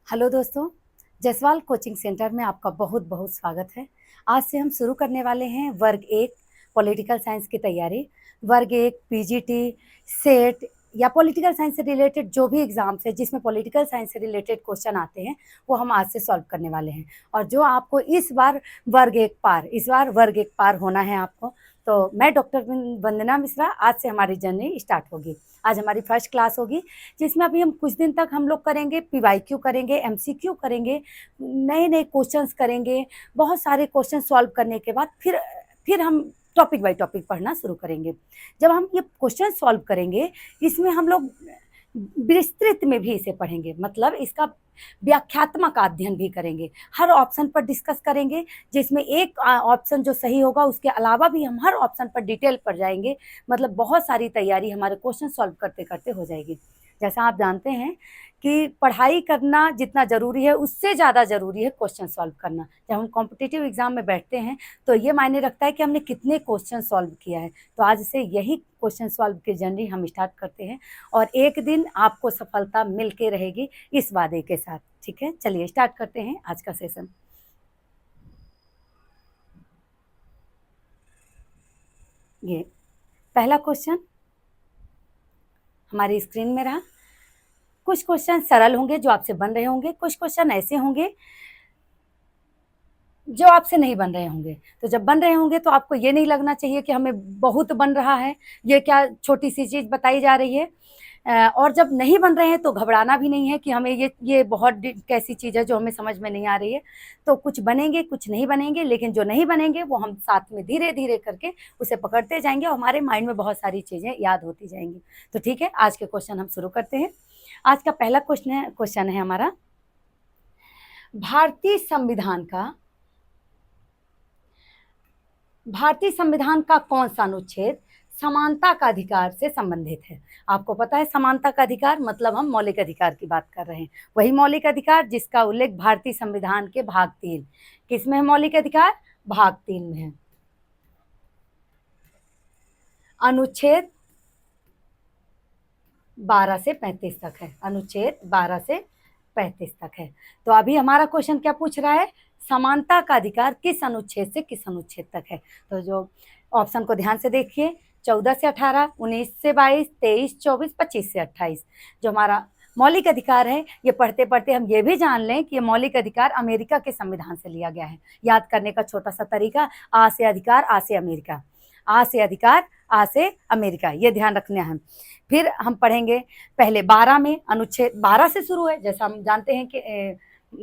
Hello दोस्तों, Jaswal coaching centre में आपका बहुत बहुत स्वागत है। आज से हम शुरू करने वाले हैं वर्ग 1 पॉलिटिकल साइंस की तैयारी। वर्ग 1 पीजीटी, सेट या पॉलिटिकल साइंस से रिलेटेड जो भी एग्ज़ाम्स है जिसमें पॉलिटिकल साइंस से रिलेटेड क्वेश्चन आते हैं वो हम आज से सॉल्व करने वाले हैं। और जो आपको इस बार वर्ग 1 पार होना है आपको। तो मैं डॉक्टर वंदना मिश्रा, आज से हमारी जर्नी स्टार्ट होगी। आज हमारी फर्स्ट क्लास होगी जिसमें अभी हम कुछ दिन तक हम लोग करेंगे, पीवाईक्यू करेंगे, एमसीक्यू करेंगे, नए नए क्वेश्चंस करेंगे। बहुत सारे क्वेश्चन सॉल्व करने के बाद फिर हम टॉपिक बाय टॉपिक पढ़ना शुरू करेंगे। जब हम ये क्वेश्चन सॉल्व करेंगे इसमें हम लोग विस्तृत में भी इसे पढ़ेंगे, मतलब इसका व्याख्यात्मक अध्ययन भी करेंगे, हर ऑप्शन पर डिस्कस करेंगे, जिसमें एक ऑप्शन जो सही होगा उसके अलावा भी हम हर ऑप्शन पर डिटेल पर जाएंगे। मतलब बहुत सारी तैयारी हमारे क्वेश्चन सॉल्व करते करते हो जाएगी। जैसा आप जानते हैं कि पढ़ाई करना जितना ज़रूरी है उससे ज़्यादा ज़रूरी है क्वेश्चन सॉल्व करना। जब हम कॉम्पिटिटिव एग्जाम में बैठते हैं तो ये मायने रखता है कि हमने कितने क्वेश्चन सॉल्व किया है। तो आज से यही क्वेश्चन सॉल्व की जर्नी हम स्टार्ट करते हैं और एक दिन आपको सफलता मिल के रहेगी इस वादे के साथ। ठीक है, चलिए स्टार्ट करते हैं आज का सेशन। ये पहला क्वेश्चन हमारी स्क्रीन में रहा। कुछ क्वेश्चन सरल होंगे जो आपसे बन रहे होंगे, कुछ क्वेश्चन ऐसे होंगे जो आपसे नहीं बन रहे होंगे। तो जब बन रहे होंगे तो आपको ये नहीं लगना चाहिए कि हमें बहुत बन रहा है, ये क्या छोटी सी चीज़ बताई जा रही है। और जब नहीं बन रहे हैं तो घबराना भी नहीं है कि हमें ये बहुत कैसी चीज़ है जो हमें समझ में नहीं आ रही है। तो कुछ बनेंगे, कुछ नहीं बनेंगे, लेकिन जो नहीं बनेंगे वो हम साथ में धीरे धीरे करके उसे पकड़ते जाएंगे और हमारे माइंड में बहुत सारी चीज़ें याद होती जाएंगी। तो ठीक है, आज के क्वेश्चन हम शुरू करते हैं। आज का पहला क्वेश्चन है हमारा, भारतीय संविधान का कौन सा अनुच्छेद समानता का अधिकार से संबंधित है। आपको पता है समानता का अधिकार मतलब हम मौलिक अधिकार की बात कर रहे हैं। वही मौलिक अधिकार जिसका उल्लेख भारतीय संविधान के भाग 3, किसमें है मौलिक अधिकार? भाग 3 में है। अनुच्छेद 12 से 35 तक है। अनुच्छेद 12 से 35 तक है। तो अभी हमारा क्वेश्चन क्या पूछ रहा है? समानता का अधिकार किस अनुच्छेद से किस अनुच्छेद तक है। तो जो ऑप्शन को ध्यान से देखिए, 14 से 18, 19 से 22, 23, 24, 25 से 28। जो हमारा मौलिक अधिकार है, ये पढ़ते पढ़ते हम ये भी जान लें कि ये मौलिक अधिकार अमेरिका के संविधान से लिया गया है। याद करने का छोटा सा तरीका, आ से अधिकार, आ से अमेरिका, आ से अधिकार, आ से अमेरिका, ये ध्यान रखना है। फिर हम पढ़ेंगे पहले 12 में, अनुच्छेद 12 से शुरू है। जैसा हम जानते हैं कि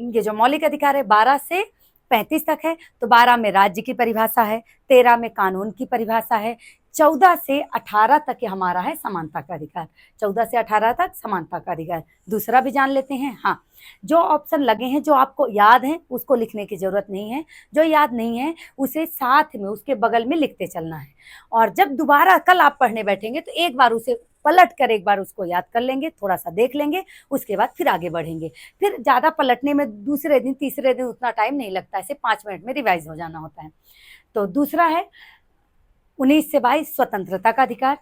ये जो मौलिक अधिकार है 12 से 35 तक है। तो 12 में राज्य की परिभाषा है, 13 में कानून की परिभाषा है, 14 से 18 तक ये हमारा है समानता का अधिकार। 14 से 18 तक समानता का अधिकार। दूसरा भी जान लेते हैं। हाँ, जो ऑप्शन लगे हैं जो आपको याद है उसको लिखने की जरूरत नहीं है, जो याद नहीं है उसे साथ में उसके बगल में लिखते चलना है। और जब दोबारा कल आप पढ़ने बैठेंगे तो एक बार उसे पलट कर एक बार उसको याद कर लेंगे, थोड़ा सा देख लेंगे, उसके बाद फिर आगे बढ़ेंगे। फिर ज़्यादा पलटने में दूसरे दिन तीसरे दिन उतना टाइम नहीं लगता, ऐसे 5 मिनट में रिवाइज हो जाना होता है। तो दूसरा है 19 से 22 स्वतंत्रता का अधिकार।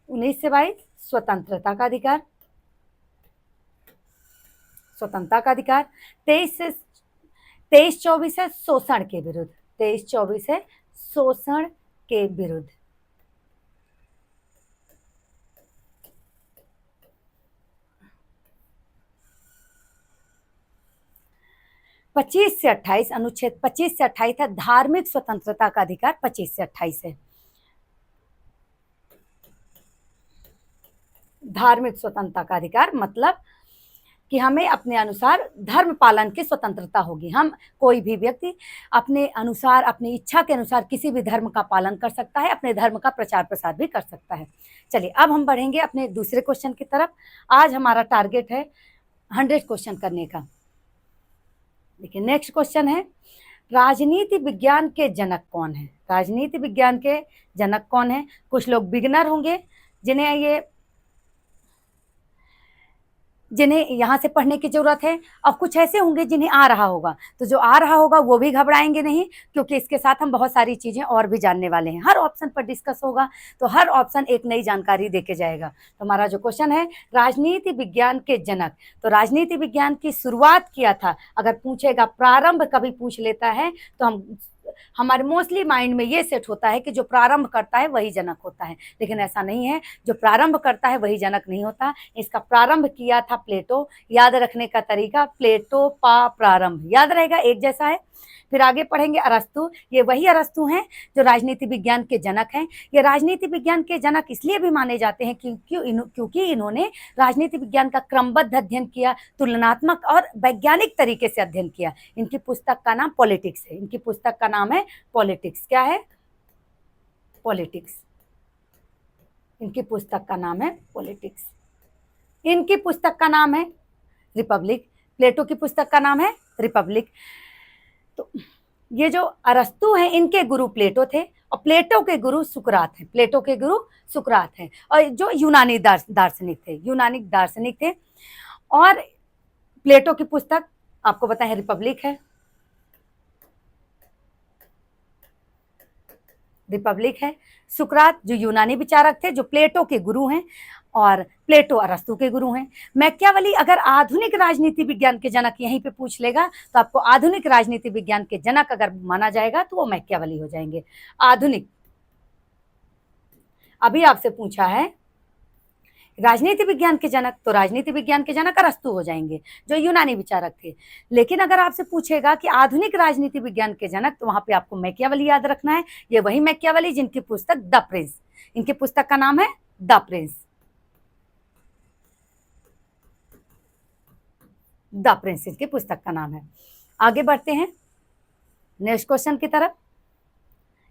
19 से 22 स्वतंत्रता का अधिकार, स्वतंत्रता का अधिकार। 23-24 है शोषण के विरुद्ध। 23-24 है शोषण के विरुद्ध। 25 से 28, अनुच्छेद 25 से 28 है धार्मिक स्वतंत्रता का अधिकार। 25 से 28 है धार्मिक स्वतंत्रता का अधिकार, मतलब कि हमें अपने अनुसार धर्म पालन की स्वतंत्रता होगी। हम कोई भी व्यक्ति अपने अनुसार, अपनी इच्छा के अनुसार किसी भी धर्म का पालन कर सकता है, अपने धर्म का प्रचार प्रसार भी कर सकता है। चलिए अब हम बढ़ेंगे अपने दूसरे क्वेश्चन की तरफ। आज हमारा टारगेट है 100 क्वेश्चन करने का। देखिए नेक्स्ट क्वेश्चन है, राजनीति विज्ञान के जनक कौन है? राजनीति विज्ञान के जनक कौन है? कुछ लोग बिगनर होंगे जिन्हें ये जिन्हें यहाँ से पढ़ने की जरूरत है, और कुछ ऐसे होंगे जिन्हें आ रहा होगा। तो जो आ रहा होगा वो भी घबराएंगे नहीं, क्योंकि इसके साथ हम बहुत सारी चीजें और भी जानने वाले हैं। हर ऑप्शन पर डिस्कस होगा, तो हर ऑप्शन एक नई जानकारी देके जाएगा। तो हमारा जो क्वेश्चन है, राजनीति विज्ञान के जनक, तो राजनीति विज्ञान की शुरुआत किया था, अगर पूछेगा प्रारंभ कभी पूछ लेता है तो हमारे मोस्टली माइंड में ये सेट होता है कि जो प्रारंभ करता है वही जनक होता है, लेकिन ऐसा नहीं है। जो प्रारंभ करता है वही जनक नहीं होता। इसका प्रारंभ किया था प्लेटो। याद रखने का तरीका, प्लेटो पा प्रारंभ, याद रहेगा, एक जैसा है। फिर आगे पढ़ेंगे अरस्तु। ये वही अरस्तु हैं जो राजनीति विज्ञान के जनक हैं। ये राजनीति विज्ञान के जनक इसलिए भी माने जाते हैं क्योंकि इन्होंने राजनीति विज्ञान का क्रमबद्ध अध्ययन किया, तुलनात्मक और वैज्ञानिक तरीके से अध्ययन किया। इनकी पुस्तक का नाम पॉलिटिक्स है। इनकी पुस्तक का नाम है पॉलिटिक्स। क्या है? पॉलिटिक्स। इनकी पुस्तक का नाम है पॉलिटिक्स। इनकी पुस्तक का नाम है रिपब्लिक। प्लेटो की पुस्तक का नाम है रिपब्लिक। तो ये जो अरस्तु हैं, इनके गुरु प्लेटो थे, और प्लेटो के गुरु सुकरात हैं। प्लेटो के गुरु सुकरात हैं, और जो यूनानी दार्शनिक थे, यूनानी दार्शनिक थे। और प्लेटो की पुस्तक आपको पता है रिपब्लिक है। रिपब्लिक है। सुकरात जो यूनानी विचारक थे, जो प्लेटो के गुरु हैं, और प्लेटो अरस्तु के गुरु हैं। मैकियावेली अगर आधुनिक राजनीति विज्ञान के जनक यहीं पे पूछ लेगा, तो आपको आधुनिक राजनीति विज्ञान के जनक अगर माना जाएगा तो वो मैकियावेली हो जाएंगे। आधुनिक। अभी आपसे पूछा है राजनीति विज्ञान के जनक, तो राजनीति विज्ञान के जनक अरस्तु हो जाएंगे, जो यूनानी विचारक थे। लेकिन अगर आपसे पूछेगा कि आधुनिक राजनीति विज्ञान के जनक, तो वहां पे आपको मैकियावेली याद रखना है। ये वही मैकियावेली जिनकी पुस्तक द प्रिंस, इनकी पुस्तक का नाम है द प्रिंस। द प्रिंस इनकी पुस्तक का नाम है। आगे बढ़ते हैं नेक्स्ट क्वेश्चन की तरफ।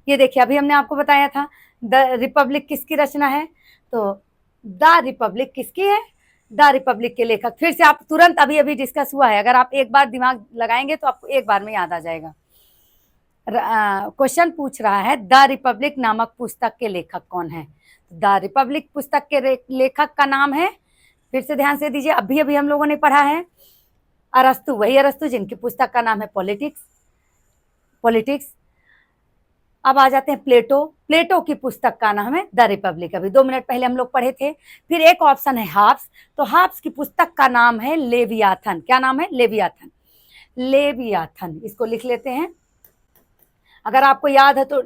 ये देखिए, अभी हमने आपको बताया था द रिपब्लिक किसकी रचना है, तो द रिपब्लिक किसकी है? द रिपब्लिक के लेखक, फिर से आप तुरंत अभी अभी डिस्कस हुआ है, अगर आप एक बार दिमाग लगाएंगे तो आपको एक बार में याद आ जाएगा। क्वेश्चन पूछ रहा है द रिपब्लिक नामक पुस्तक के लेखक कौन है? द रिपब्लिक पुस्तक के लेखक का नाम है, फिर से ध्यान से दीजिए, अभी अभी हम लोगों ने पढ़ा है अरस्तु, वही अरस्तु जिनकी पुस्तक का नाम है पॉलिटिक्स। पॉलिटिक्स। अब आ जाते हैं प्लेटो। प्लेटो की पुस्तक का नाम है द रिपब्लिक, अभी 2 मिनट पहले हम लोग पढ़े थे। फिर एक ऑप्शन है हाब्स, तो हाब्स की पुस्तक का नाम है लेवियाथन। क्या नाम है? लेवियाथन। लेवियाथन, इसको लिख लेते हैं। अगर आपको याद है तो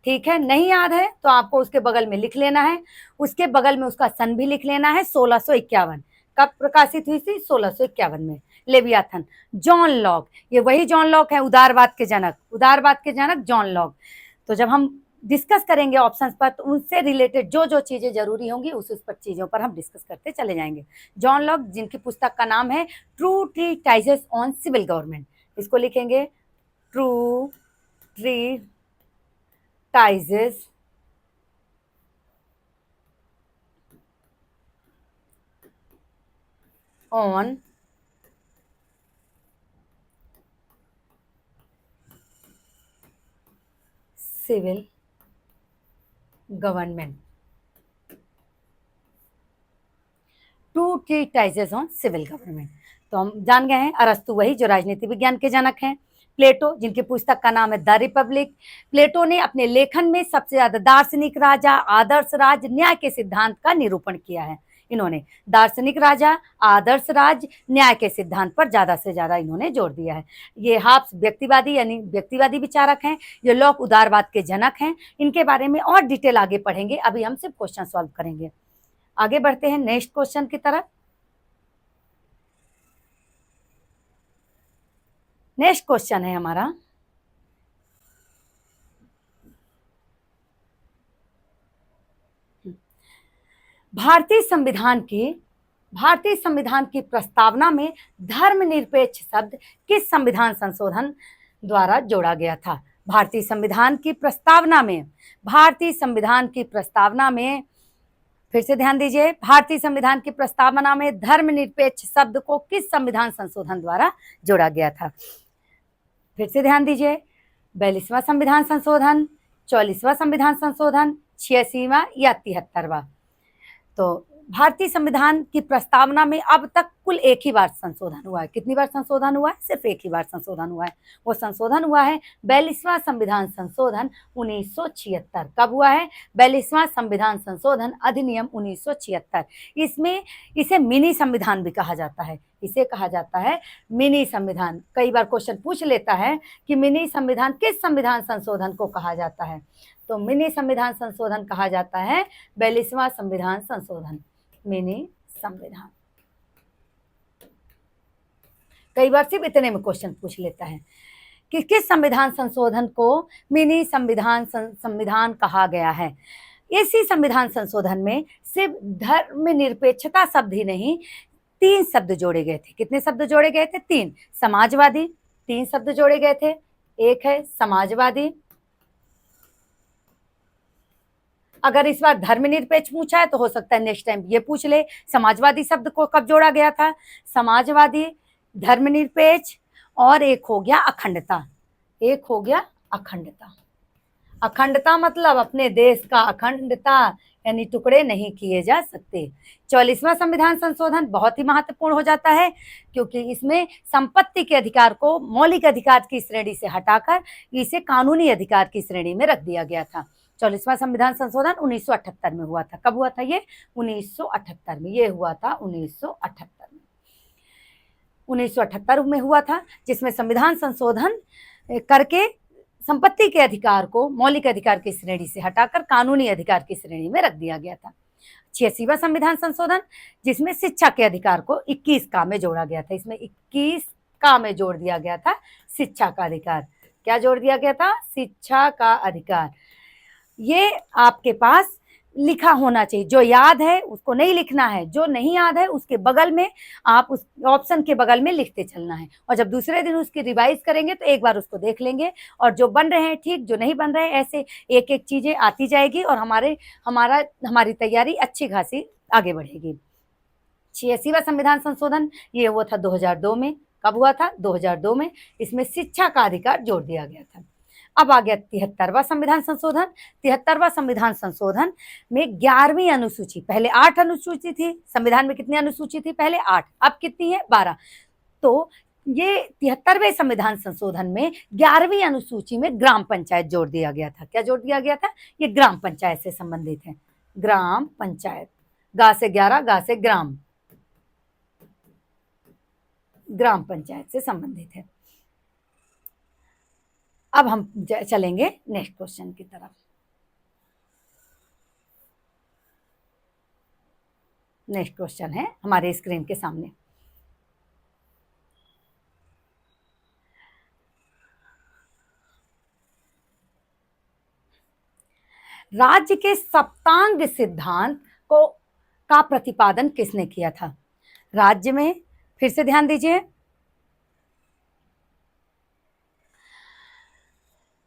ठीक है, नहीं याद है तो आपको उसके बगल में लिख लेना है। उसके बगल में उसका सन भी लिख लेना है, 1651। कब प्रकाशित हुई थी? 1651 में। लेवियाथन। जॉन लॉक, ये वही जॉन लॉक है, उदारवाद के जनक। उदारवाद के जनक जॉन लॉक। तो जब हम डिस्कस करेंगे ऑप्शंस पर, तो उनसे रिलेटेड जो जो चीजें जरूरी होंगी उस पर चीजों पर हम डिस्कस करते चले जाएंगे। जॉन लॉक जिनकी पुस्तक का नाम है true treatises on civil government, इसको लिखेंगे true treatises on civil government. Two treatises on civil government. तो हम जान गए हैं अरस्तु वही जो राजनीति विज्ञान के जनक हैं। प्लेटो जिनकी पुस्तक का नाम है द रिपब्लिक। प्लेटो ने अपने लेखन में सबसे ज्यादा दार्शनिक राजा, आदर्श राज, न्याय के सिद्धांत का निरूपण किया है। इन्होंने दार्शनिक राजा, आदर्श राज, न्याय के सिद्धांत पर ज्यादा से ज्यादा इन्होंने जोर दिया है। ये हाब्स व्यक्तिवादी यानी व्यक्तिवादी विचारक हैं। ये लॉक उदारवाद के जनक हैं। इनके बारे में और डिटेल आगे पढ़ेंगे, अभी हम सिर्फ क्वेश्चन सॉल्व करेंगे। आगे बढ़ते हैं नेक्स्ट क्वेश्चन की तरफ। नेक्स्ट क्वेश्चन है हमारा, भारतीय संविधान की प्रस्तावना में धर्मनिरपेक्ष शब्द किस संविधान संशोधन द्वारा जोड़ा गया था? भारतीय संविधान की प्रस्तावना में फिर से ध्यान दीजिए, भारतीय संविधान की प्रस्तावना में धर्मनिरपेक्ष शब्द को किस संविधान संशोधन द्वारा जोड़ा गया था? फिर से ध्यान दीजिए, 42वां संविधान संशोधन, 44वां संविधान संशोधन, 86वां या 73वां। तो भारतीय संविधान की प्रस्तावना में अब तक कुल एक ही बार संशोधन हुआ है। कितनी बार संशोधन हुआ है? सिर्फ एक ही बार संशोधन हुआ है। वो संशोधन हुआ है 42वां संविधान संशोधन 1976। कब हुआ है? 42वां संविधान संशोधन अधिनियम 1976। इसमें इसे मिनी संविधान भी कहा जाता है। इसे कहा जाता है मिनी संविधान। कई बार क्वेश्चन पूछ लेता है कि मिनी संविधान किस संविधान संशोधन को कहा जाता है, तो मिनी संविधान संशोधन कहा जाता है 42वां संविधान संशोधन, मिनी संविधान। कई बार सिर्फ इतने में क्वेश्चन पूछ लेता है कि किस संविधान संशोधन को मिनी संविधान कहा गया है। इसी संविधान संशोधन में सिर्फ धर्मनिरपेक्षता शब्द ही नहीं, 3 शब्द जोड़े गए थे। कितने शब्द जोड़े गए थे? 3। समाजवादी, 3 शब्द जोड़े गए थे। एक है समाजवादी। अगर इस बार धर्मनिरपेक्ष पूछा है तो हो सकता है नेक्स्ट टाइम ये पूछ ले समाजवादी शब्द को कब जोड़ा गया था। समाजवादी, धर्मनिरपेक्ष और एक हो गया अखंडता। एक हो गया अखंडता। अखंडता मतलब अपने देश का अखंडता, यानी टुकड़े नहीं किए जा सकते। 44वां संविधान संशोधन बहुत ही महत्वपूर्ण हो जाता है क्योंकि इसमें संपत्ति के अधिकार को मौलिक अधिकार की श्रेणी से हटाकर इसे कानूनी अधिकार की श्रेणी में रख दिया गया था। 44वां संविधान संशोधन 1978 में हुआ था। कब हुआ था ये? 1978 में। ये हुआ था 1978 में। 1978 में हुआ था, जिसमें संविधान संशोधन करके संपत्ति के अधिकार को मौलिक अधिकार की श्रेणी से हटाकर कानूनी अधिकार की श्रेणी में रख दिया गया था। 86वां संविधान संशोधन, जिसमें शिक्षा के अधिकार को 21 का में जोड़ा गया था। इसमें 21 का में जोड़ दिया गया था शिक्षा का अधिकार। क्या जोड़ दिया गया था? शिक्षा का अधिकार। ये आपके पास लिखा होना चाहिए। जो याद है उसको नहीं लिखना है, जो नहीं याद है उसके बगल में आप उस ऑप्शन के बगल में लिखते चलना है, और जब दूसरे दिन उसकी रिवाइज करेंगे तो एक बार उसको देख लेंगे, और जो बन रहे हैं ठीक, जो नहीं बन रहे हैं ऐसे एक एक चीजें आती जाएगी और हमारी तैयारी अच्छी खासी आगे बढ़ेगी। 86वां संविधान संशोधन ये हुआ था 2002 में। कब हुआ था? 2002 में। इसमें शिक्षा का अधिकार जोड़ दिया गया था। अब आ गया 73वां संविधान संशोधन। 73वां संविधान संशोधन में 11वीं अनुसूची, पहले 8 अनुसूची थी संविधान में। कितनी अनुसूची थी पहले? 8। अब कितनी है? 12। तो ये 73वें संविधान संशोधन में 11वीं अनुसूची में ग्राम पंचायत जोड़ दिया गया था। क्या जोड़ दिया गया था? ये ग्राम पंचायत से संबंधित है। ग्राम पंचायत, गा से 11, गा से ग्राम, ग्राम पंचायत से संबंधित है। अब हम चलेंगे नेक्स्ट क्वेश्चन की तरफ। नेक्स्ट क्वेश्चन है हमारे स्क्रीन के सामने। राज्य के सप्तांग सिद्धांत को का प्रतिपादन किसने किया था? राज्य में, फिर से ध्यान दीजिए,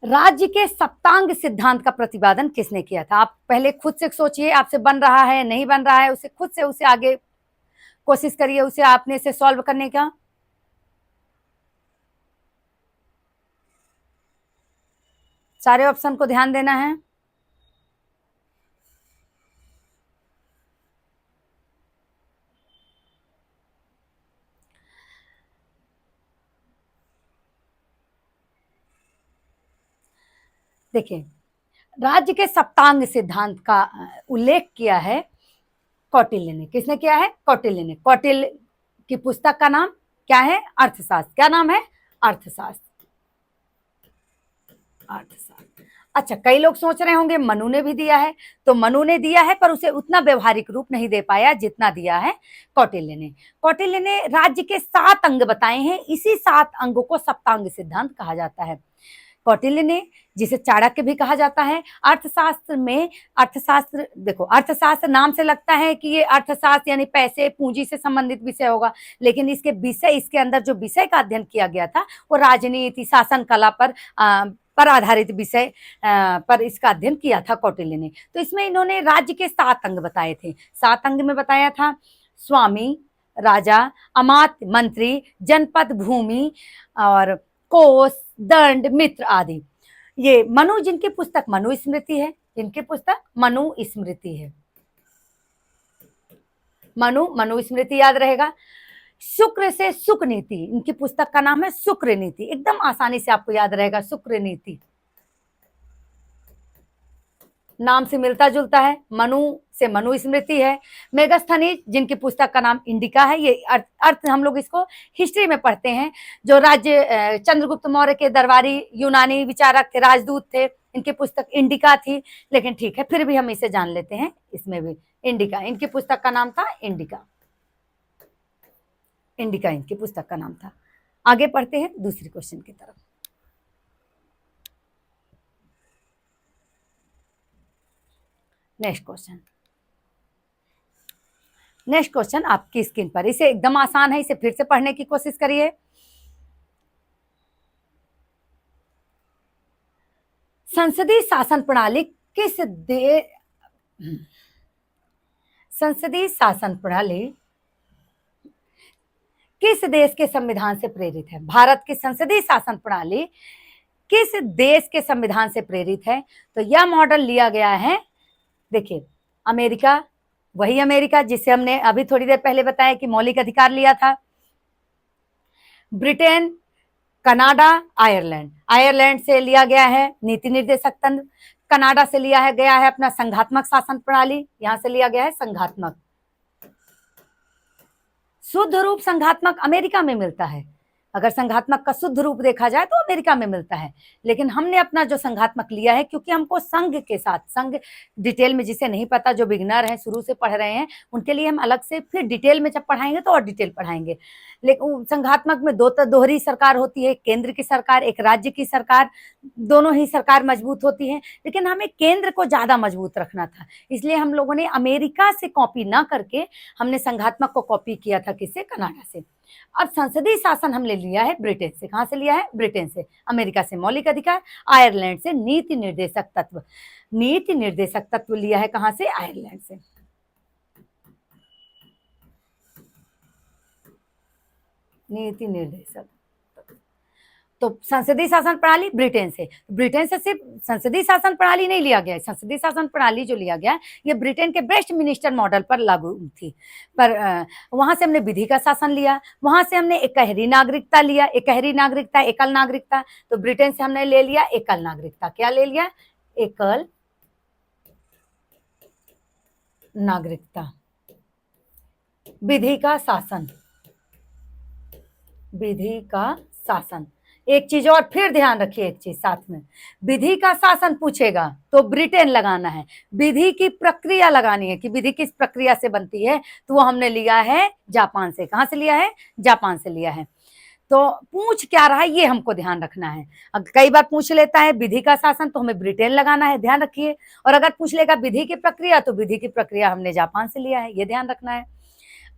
राज्य के सप्तांग सिद्धांत का प्रतिपादन किसने किया था? आप पहले खुद से सोचिए, आपसे बन रहा है नहीं बन रहा है, उसे खुद से उसे आगे कोशिश करिए उसे आपने से सॉल्व करने का। सारे ऑप्शन को ध्यान देना है। देखिए, राज्य के सप्तांग सिद्धांत का उल्लेख किया है कौटिल्य ने। किसने किया है? कौटिल्य ने। कौटिल्य की पुस्तक का नाम क्या है? अर्थशास्त्र। क्या नाम है? अर्थशास्त्र। अर्थशास्त्र। अच्छा, कई लोग सोच रहे होंगे मनु ने भी दिया है, तो मनु ने दिया है पर उसे उतना व्यवहारिक रूप नहीं दे पाया जितना दिया है कौटिल्य ने। कौटिल्य ने राज्य के 7 अंग बताए हैं, इसी 7 अंगों को सप्तांग सिद्धांत कहा जाता है। कौटिल्य ने, जिसे चाणक्य भी कहा जाता है, अर्थशास्त्र में, अर्थशास्त्र देखो, अर्थशास्त्र नाम से लगता है कि ये अर्थशास्त्र यानी पैसे पूंजी से संबंधित विषय होगा, लेकिन इसके विषय, इसके अंदर जो विषय का अध्ययन किया गया था वो राजनीति, शासन कला पर आधारित विषय पर इसका अध्ययन किया था कौटिल्य ने। तो इसमें इन्होंने राज्य के 7 अंग बताए थे। 7 अंग में बताया था स्वामी, राजा, अमात्य, मंत्री, जनपद, भूमि और कोष, दंड, मित्र आदि। ये मनु, जिनकी पुस्तक मनु स्मृति है, जिनकी पुस्तक मनु स्मृति है। मनुस्मृति याद रहेगा। शुक्र से सुक नीति, इनकी पुस्तक का नाम है शुक्र नीति, एकदम आसानी से आपको याद रहेगा शुक्र नीति, नाम से मिलता जुलता है। मनु से मनुस्मृति है। मेगास्थनीज जिनकी पुस्तक का नाम इंडिका है, ये अर्थ हम लोग इसको हिस्ट्री में पढ़ते हैं। जो राज्य चंद्रगुप्त मौर्य के दरबारी यूनानी विचारक थे, राजदूत थे, इनकी पुस्तक इंडिका थी। लेकिन ठीक है, फिर भी हम इसे जान लेते हैं, इसमें भी इंडिका, इनकी पुस्तक का नाम था इंडिका, इंडिका इनकी पुस्तक का नाम था। आगे पढ़ते हैं दूसरे क्वेश्चन की तरफ। नेक्स्ट क्वेश्चन आपकी स्क्रीन पर, इसे एकदम आसान है, इसे फिर से पढ़ने की कोशिश करिए। संसदीय शासन प्रणाली किस देश के संविधान से प्रेरित है? भारत की संसदीय शासन प्रणाली किस देश के संविधान से प्रेरित है? तो यह मॉडल लिया गया है, देखिए, अमेरिका, वही अमेरिका जिसे हमने अभी थोड़ी देर पहले बताया कि मौलिक अधिकार लिया था। ब्रिटेन, कनाडा, आयरलैंड से लिया गया है नीति निर्देशक तंत्र। कनाडा से लिया गया है अपना संघात्मक शासन प्रणाली, यहां से लिया गया है संघात्मक। शुद्ध रूप संघात्मक अमेरिका में मिलता है। अगर संघात्मक का शुद्ध रूप देखा जाए तो अमेरिका में मिलता है, लेकिन हमने अपना जो संघात्मक लिया है क्योंकि हमको संघ के साथ, संघ डिटेल में जिसे नहीं पता, जो बिगनर हैं, शुरू से पढ़ रहे हैं, उनके लिए हम अलग से फिर डिटेल में जब पढ़ाएंगे तो और डिटेल पढ़ाएंगे। लेकिन संघात्मक में दोहरी सरकार होती है, केंद्र की सरकार, एक राज्य की सरकार, दोनों ही सरकार मजबूत होती है, लेकिन हमें केंद्र को ज्यादा मजबूत रखना था, इसलिए हम लोगों ने अमेरिका से कॉपी ना करके हमने संघात्मक को कॉपी किया था, किससे? कनाडा से। अब संसदीय शासन हमने लिया है ब्रिटेन से। कहां से लिया है? ब्रिटेन से। अमेरिका से मौलिक अधिकार, आयरलैंड से नीति निर्देशक तत्व। नीति निर्देशक तत्व लिया है कहां से? आयरलैंड से। नीति निर्देशक, तो संसदीय शासन प्रणाली ब्रिटेन से। ब्रिटेन से सिर्फ संसदीय शासन प्रणाली नहीं लिया गया, संसदीय शासन प्रणाली जो लिया गया ये ब्रिटेन के वेस्ट मिनिस्टर मॉडल पर लागू थी, पर वहां से हमने विधि का शासन लिया, वहां से हमने एकहरी नागरिकता लिया, एकहरी नागरिकता, एकल नागरिकता। तो ब्रिटेन से हमने ले लिया एकल नागरिकता। क्या ले लिया? एकल नागरिकता। विधि का शासन, विधि का शासन। एक चीज और फिर ध्यान रखिए, एक चीज साथ में, विधि का शासन पूछेगा तो ब्रिटेन लगाना है, विधि की प्रक्रिया लगानी है कि विधि किस प्रक्रिया से बनती है, तो वो हमने लिया है जापान से। कहां से लिया है? जापान से लिया है। तो पूछ क्या रहा है ये हमको ध्यान रखना है। अब कई बार पूछ लेता है विधि का शासन तो हमें ब्रिटेन लगाना है, ध्यान रखिए। और अगर पूछ लेगा विधि की प्रक्रिया तो विधि की प्रक्रिया हमने जापान से लिया है, ये ध्यान रखना है।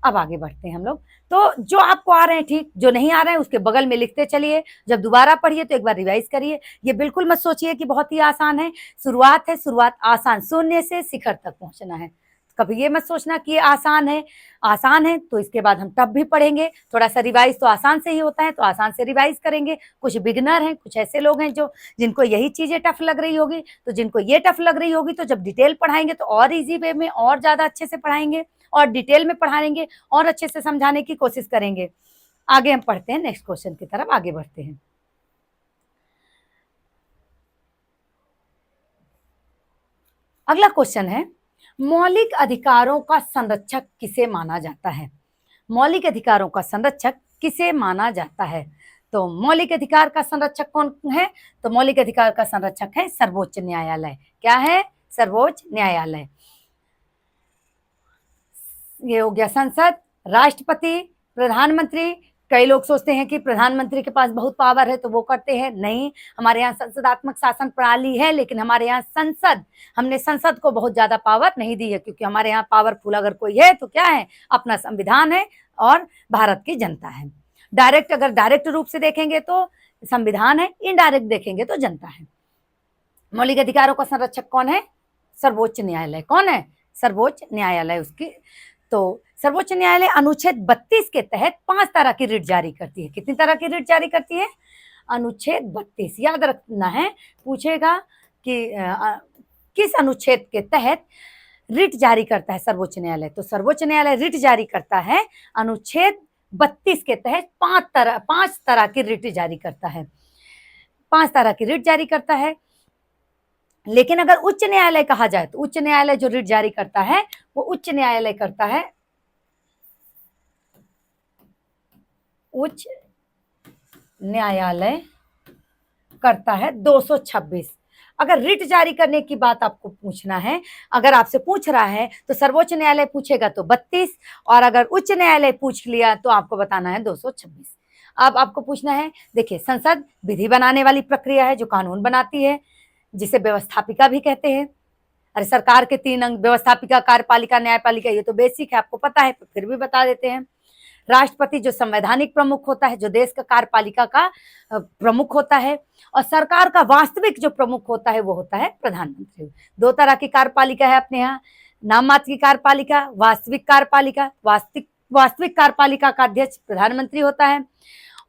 अब आगे बढ़ते हैं हम लोग। तो जो आपको आ रहे हैं ठीक, जो नहीं आ रहे हैं उसके बगल में लिखते चलिए। जब दोबारा पढ़िए तो एक बार रिवाइज करिए। ये बिल्कुल मत सोचिए कि बहुत ही आसान है, शुरुआत है, शुरुआत आसान, शून्य से शिखर तक पहुंचना है। कभी ये मत सोचना कि ये आसान है, आसान है तो इसके बाद हम टफ भी पढ़ेंगे। थोड़ा सा रिवाइज तो आसान से ही होता है, तो आसान से रिवाइज करेंगे। कुछ बिगनर हैं, कुछ ऐसे लोग हैं जो जिनको यही चीजें टफ लग रही होगी, तो जिनको ये टफ लग रही होगी तो जब डिटेल पढ़ाएंगे तो और इजी वे में और ज्यादा अच्छे से पढ़ाएंगे और डिटेल में पढ़ाएंगे और अच्छे से समझाने की कोशिश करेंगे। आगे हम पढ़ते हैं, नेक्स्ट क्वेश्चन की तरफ आगे बढ़ते हैं। अगला क्वेश्चन है, मौलिक अधिकारों का संरक्षक किसे माना जाता है? मौलिक अधिकारों का संरक्षक किसे माना जाता है? तो मौलिक अधिकार का संरक्षक कौन है? तो मौलिक अधिकार का संरक्षक है सर्वोच्च न्यायालय। क्या है? सर्वोच्च न्यायालय। ये हो गया संसद, राष्ट्रपति, प्रधानमंत्री। कई लोग सोचते हैं कि प्रधानमंत्री के पास बहुत पावर है तो वो करते हैं, नहीं, हमारे यहाँ संसदात्मक शासन प्रणाली है, लेकिन हमारे यहाँ संसद, हमने संसद को बहुत ज्यादा पावर नहीं दी है, क्योंकि हमारे यहाँ पावरफुल अगर कोई है तो क्या है? अपना संविधान है और भारत की जनता है। डायरेक्ट, अगर डायरेक्ट रूप से देखेंगे तो संविधान है, इनडायरेक्ट देखेंगे तो जनता है। मौलिक अधिकारों का संरक्षक कौन है? सर्वोच्च न्यायालय। कौन है? सर्वोच्च न्यायालय। उसकी तो सर्वोच्च न्यायालय अनुच्छेद 32 के तहत 5 तरह की रिट जारी करती है। कितनी तरह की रिट जारी करती है? अनुच्छेद 32, याद रखना है, पूछेगा कि किस अनुच्छेद के तहत रिट जारी करता है सर्वोच्च न्यायालय, तो सर्वोच्च न्यायालय रिट जारी करता है अनुच्छेद 32 के तहत 5 तरह की रिट जारी करता है, 5 तरह की रिट जारी करता है। लेकिन अगर उच्च न्यायालय कहा जाए तो उच्च न्यायालय जो रिट जारी करता है वो उच्च न्यायालय करता है, उच्च न्यायालय करता है 226। अगर रिट जारी करने की बात आपको पूछना है, अगर आपसे पूछ रहा है तो सर्वोच्च न्यायालय पूछेगा तो 32, और अगर उच्च न्यायालय पूछ लिया तो आपको बताना है 226। अब आपको पूछना है, देखिए संसद विधि बनाने वाली प्रक्रिया है जो कानून बनाती है, जिसे व्यवस्थापिका भी कहते हैं। अरे सरकार के 3 अंग, व्यवस्थापिका, कार्यपालिका, न्यायपालिका, ये तो बेसिक है, आपको पता है, फिर भी बता देते हैं। राष्ट्रपति जो संवैधानिक प्रमुख होता है, जो देश का कार्यपालिका का प्रमुख होता है, और सरकार का वास्तविक जो प्रमुख होता है वो होता है प्रधानमंत्री। 2 तरह की कार्यपालिका है अपने यहाँ, नाम मात्र की कार्यपालिका, वास्तविक कार्यपालिका। वास्तविक कार्यपालिका का अध्यक्ष प्रधानमंत्री होता है,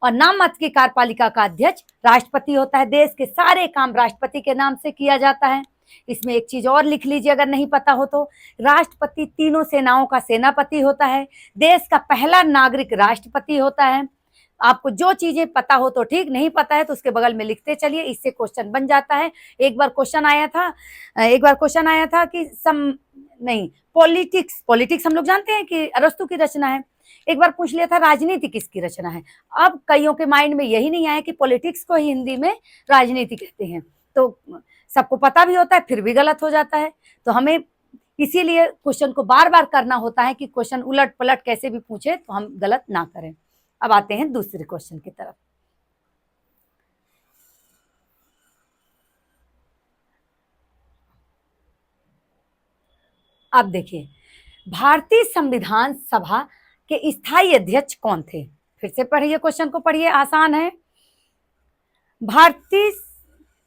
और नाम मात्र की कार्यपालिका का अध्यक्ष राष्ट्रपति होता है। देश के सारे काम राष्ट्रपति के नाम से किया जाता है। इसमें एक चीज और लिख लीजिए अगर नहीं पता हो तो, राष्ट्रपति तीनों सेनाओं का सेनापति होता है, देश का पहला नागरिक राष्ट्रपति होता है। आपको जो चीजें पता हो तो ठीक, नहीं पता है तो उसके बगल में लिखते चलिए, इससे क्वेश्चन बन जाता है। एक बार क्वेश्चन आया था कि पॉलिटिक्स हम लोग जानते हैं कि अरस्तु की रचना है। एक बार पूछ लिया था राजनीति किसकी रचना है। अब कईयों के माइंड में यही नहीं आया कि पॉलिटिक्स को ही हिंदी में राजनीति कहते हैं, तो सबको पता भी होता है फिर भी गलत हो जाता है। तो हमें इसीलिए क्वेश्चन को बार बार करना होता है कि क्वेश्चन उलट पलट कैसे भी पूछे तो हम गलत ना करें। अब आते हैं दूसरे क्वेश्चन की तरफ। अब देखिए, भारतीय संविधान सभा के स्थायी अध्यक्ष कौन थे? फिर से पढ़िए, क्वेश्चन को पढ़िए, आसान है। भारतीय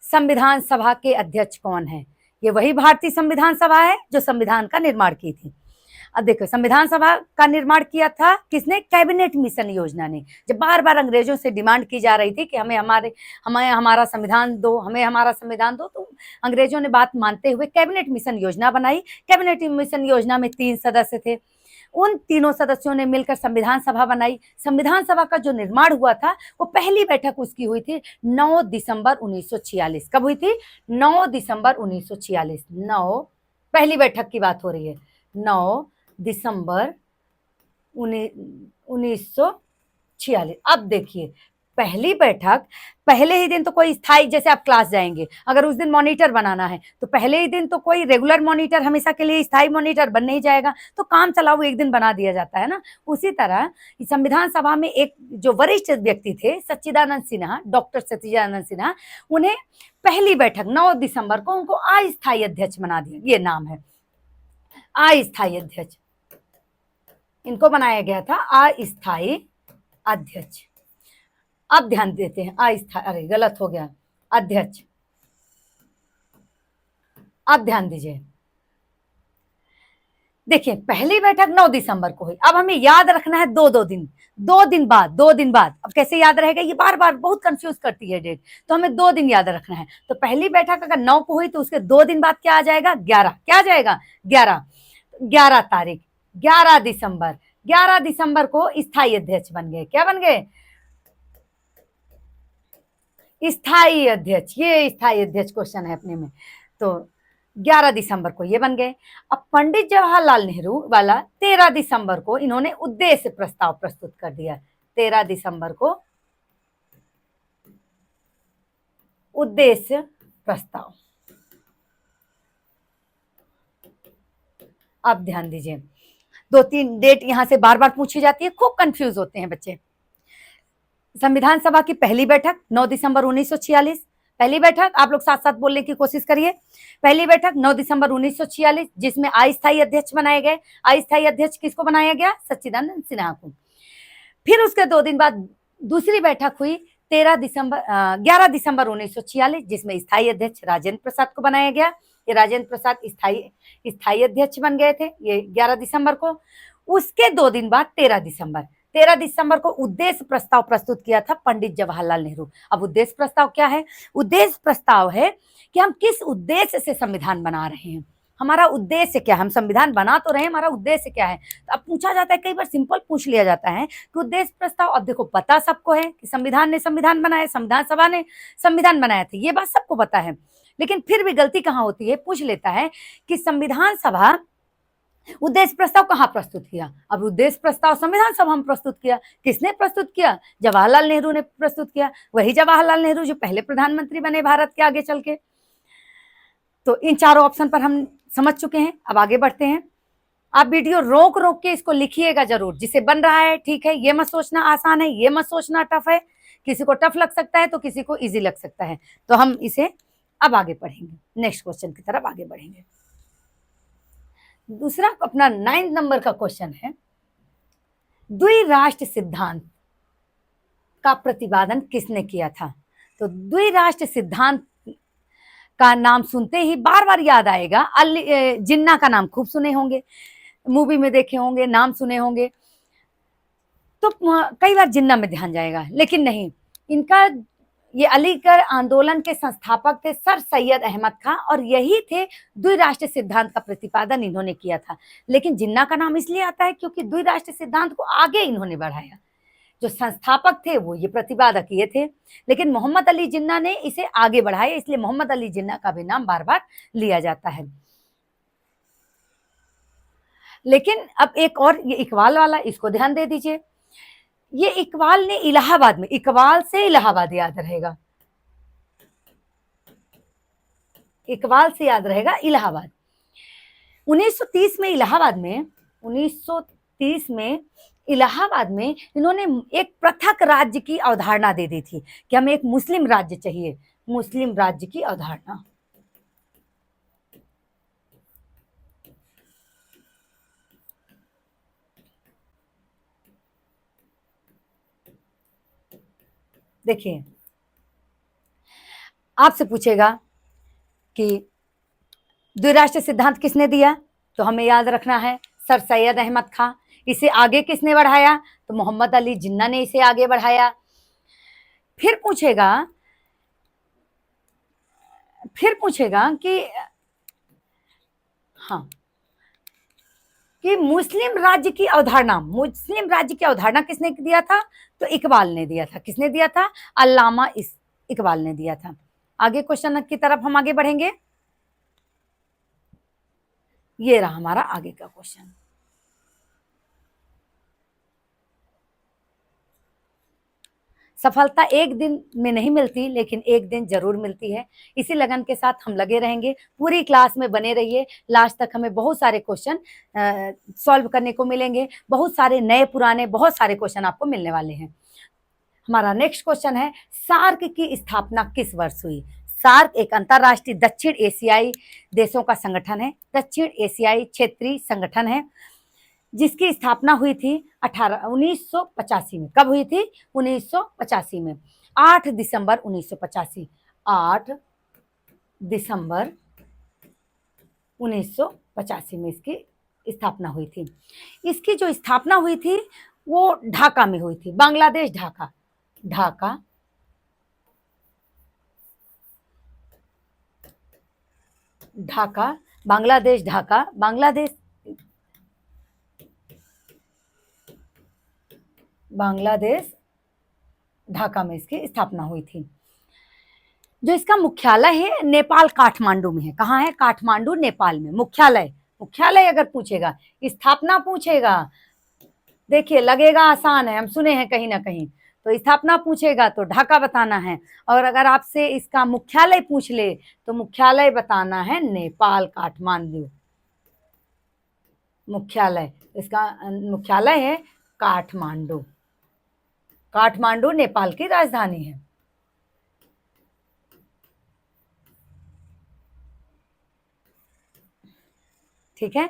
संविधान सभा के अध्यक्ष कौन है? ये वही भारतीय संविधान सभा है जो संविधान का निर्माण की थी। अब देखो, संविधान सभा का निर्माण किया था किसने? कैबिनेट मिशन योजना ने। जब बार बार अंग्रेजों से डिमांड की जा रही थी कि हमें हमारा संविधान दो, हमें हमारा संविधान दो, तो अंग्रेजों ने बात मानते हुए कैबिनेट मिशन योजना बनाई। कैबिनेट मिशन योजना में 3 सदस्य थे, उन तीनों सदस्यों ने मिलकर संविधान सभा बनाई। संविधान सभा का जो निर्माण हुआ था वो पहली बैठक उसकी हुई थी 9 दिसंबर 1946। कब हुई थी? 9 दिसंबर 1946। 9 पहली बैठक की बात हो रही है, 9 दिसंबर 1946। अब देखिए, पहली बैठक, पहले ही दिन तो कोई स्थायी, जैसे आप क्लास जाएंगे, अगर उस दिन मॉनिटर बनाना है तो पहले ही दिन तो कोई रेगुलर मॉनिटर हमेशा के लिए स्थायी मॉनिटर बन नहीं जाएगा, तो काम चलाओ एक दिन बना दिया जाता है ना। उसी तरह संविधान सभा में एक जो वरिष्ठ व्यक्ति थे, सच्चिदानंद सिन्हा, डॉक्टर सच्चिदानंद सिन्हा, उन्हें पहली बैठक 9 दिसंबर को उनको अस्थायी अध्यक्ष बना दिया। ये नाम है अस्थायी अध्यक्ष, इनको बनाया गया था अस्थायी अध्यक्ष। अब ध्यान देते हैं, अस्थायी, अरे गलत हो गया, अध्यक्ष। अब ध्यान दीजिए, देखिए पहली बैठक 9 दिसंबर को हुई। अब हमें याद रखना है दो दिन बाद। अब कैसे याद रहेगा? ये बार बार बहुत कंफ्यूज करती है डेट, तो हमें 2 दिन याद रखना है। तो पहली बैठक अगर 9 को हुई तो उसके 2 दिन बाद क्या आ जाएगा? 11। क्या आ जाएगा? 11 तारीख, 11 दिसंबर। 11 दिसंबर को स्थायी अध्यक्ष बन गए। क्या बन गए? स्थायी अध्यक्ष। ये स्थायी अध्यक्ष क्वेश्चन है अपने में, तो 11 दिसंबर को ये बन गए। अब पंडित जवाहरलाल नेहरू वाला 13 दिसंबर को इन्होंने उद्देश्य प्रस्ताव प्रस्तुत कर दिया। 13 दिसंबर को उद्देश्य प्रस्ताव। अब ध्यान दीजिए, 2-3 डेट यहां से बार बार पूछी जाती है, खूब कंफ्यूज होते हैं बच्चे। संविधान सभा की पहली बैठक 9 दिसंबर 1946। पहली बैठक, आप लोग साथ साथ बोलने की कोशिश करिए। पहली बैठक 9 दिसंबर 1946, जिसमें अस्थायी अध्यक्ष बनाए गए। अस्थायी अध्यक्ष किसको बनाया गया? सच्चिदानंद सिन्हा को। फिर उसके 2 दिन बाद दूसरी बैठक हुई 11 दिसंबर 1946, जिसमें स्थायी अध्यक्ष राजेंद्र प्रसाद को बनाया गया। ये राजेंद्र प्रसाद स्थायी अध्यक्ष बन गए थे, ये 11 दिसंबर को। उसके 2 दिन बाद 13 दिसंबर को उद्देश्य प्रस्ताव प्रस्तुत किया था पंडित जवाहरलाल नेहरू। अब उद्देश्य प्रस्ताव क्या है? उद्देश्य प्रस्ताव है कि हम किस उद्देश्य से संविधान बना रहे हैं। हमारा उद्देश्य क्या है, हम संविधान बना तो रहे, हमारा उद्देश्य क्या है। तो अब पूछा जाता है, कई बार सिंपल पूछ लिया जाता है कि उद्देश्य प्रस्ताव, अब देखो पता सबको है कि संविधान ने संविधान बनाया, संविधान सभा ने संविधान बनाया था, ये बात सबको पता है, लेकिन फिर भी गलती कहाँ होती है, पूछ लेता है कि संविधान सभा उद्देश्य प्रस्ताव कहाँ प्रस्तुत किया। अब उद्देश्य प्रस्ताव संविधान सभा में प्रस्तुत किया, किसने प्रस्तुत किया, जवाहरलाल नेहरू ने प्रस्तुत किया, वही जवाहरलाल नेहरू जो पहले प्रधानमंत्री बने भारत के आगे चल के। तो इन चारों ऑप्शन पर हम समझ चुके हैं, अब आगे बढ़ते हैं। आप वीडियो रोक रोक के इसको लिखिएगा जरूर, जिसे बन रहा है ठीक है, ये मत सोचना आसान है, ये मत सोचना टफ है, किसी को टफ लग सकता है तो किसी को इजी लग सकता है। तो हम इसे अब आगे पढ़ेंगे, नेक्स्ट क्वेश्चन की तरफ आगे बढ़ेंगे। दूसरा अपना 9 नंबर का क्वेश्चन है, द्विराष्ट्र सिद्धांत का प्रतिपादन किसने किया था। तो द्विराष्ट्र सिद्धांत का नाम सुनते ही बार बार याद आएगा, जिन्ना का नाम खूब सुने होंगे, मूवी में देखे होंगे, नाम सुने होंगे, तो कई बार जिन्ना में ध्यान जाएगा, लेकिन नहीं, इनका ये अलीगढ़ आंदोलन के संस्थापक थे सर सैयद अहमद खां, और यही थे द्विराष्ट्र सिद्धांत का प्रतिपादन इन्होंने किया था। लेकिन जिन्ना का नाम इसलिए आता है क्योंकि द्विराष्ट्र सिद्धांत को आगे इन्होंने बढ़ाया, जो संस्थापक थे वो ये प्रतिपादक ये थे, लेकिन मोहम्मद अली जिन्ना ने इसे आगे बढ़ाया, इसलिए मोहम्मद अली जिन्ना का भी नाम बार बार लिया जाता है। लेकिन अब एक और, ये इकबाल वाला, इसको ध्यान दे दीजिए, ये इकबाल ने इलाहाबाद में, इकबाल से इलाहाबाद याद रहेगा, इकबाल से याद रहेगा इलाहाबाद। 1930 में इलाहाबाद में, 1930 में इलाहाबाद में इन्होंने एक पृथक राज्य की अवधारणा दे दी थी कि हमें एक मुस्लिम राज्य चाहिए, मुस्लिम राज्य की अवधारणा। देखिए, आपसे पूछेगा कि द्विराष्ट्र सिद्धांत किसने दिया, तो हमें याद रखना है सर सैयद अहमद खां। इसे आगे किसने बढ़ाया, तो मोहम्मद अली जिन्ना ने इसे आगे बढ़ाया। फिर पूछेगा कि हाँ, कि मुस्लिम राज्य की अवधारणा, मुस्लिम राज्य की अवधारणा किसने दिया था, तो इकबाल ने दिया था। किसने दिया था, अल्लामा इकबाल ने दिया था। आगे क्वेश्चन की तरफ हम आगे बढ़ेंगे, ये रहा हमारा आगे का क्वेश्चन। सफलता एक दिन में नहीं मिलती, लेकिन एक दिन जरूर मिलती है। इसी लगन के साथ हम लगे रहेंगे, पूरी क्लास में बने रहिए, लास्ट तक हमें बहुत सारे क्वेश्चन सॉल्व करने को मिलेंगे, बहुत सारे नए पुराने बहुत सारे क्वेश्चन आपको मिलने वाले हैं। हमारा नेक्स्ट क्वेश्चन है, सार्क की स्थापना किस वर्ष हुई। सार्क एक अंतरराष्ट्रीय दक्षिण एशियाई देशों का संगठन है, दक्षिण एशियाई क्षेत्रीय संगठन है, जिसकी स्थापना हुई थी 1985 में। कब हुई थी, 1985 में, 8 दिसंबर 1985, 8 दिसंबर 1985 में इसकी स्थापना हुई थी। इसकी जो स्थापना हुई थी वो ढाका में हुई थी, बांग्लादेश, ढाका, ढाका, ढाका, बांग्लादेश, ढाका, बांग्लादेश ढाका में इसकी स्थापना हुई थी। जो इसका मुख्यालय है नेपाल काठमांडू में है। कहाँ है, काठमांडू नेपाल में। मुख्यालय अगर पूछेगा, स्थापना पूछेगा, देखिए लगेगा आसान है, हम सुने हैं कहीं ना कहीं, तो स्थापना पूछेगा तो ढाका बताना है, और अगर आपसे इसका मुख्यालय पूछ ले तो मुख्यालय बताना है नेपाल काठमांडू। मुख्यालय, इसका मुख्यालय है काठमांडू, काठमांडू नेपाल की राजधानी है। ठीक है,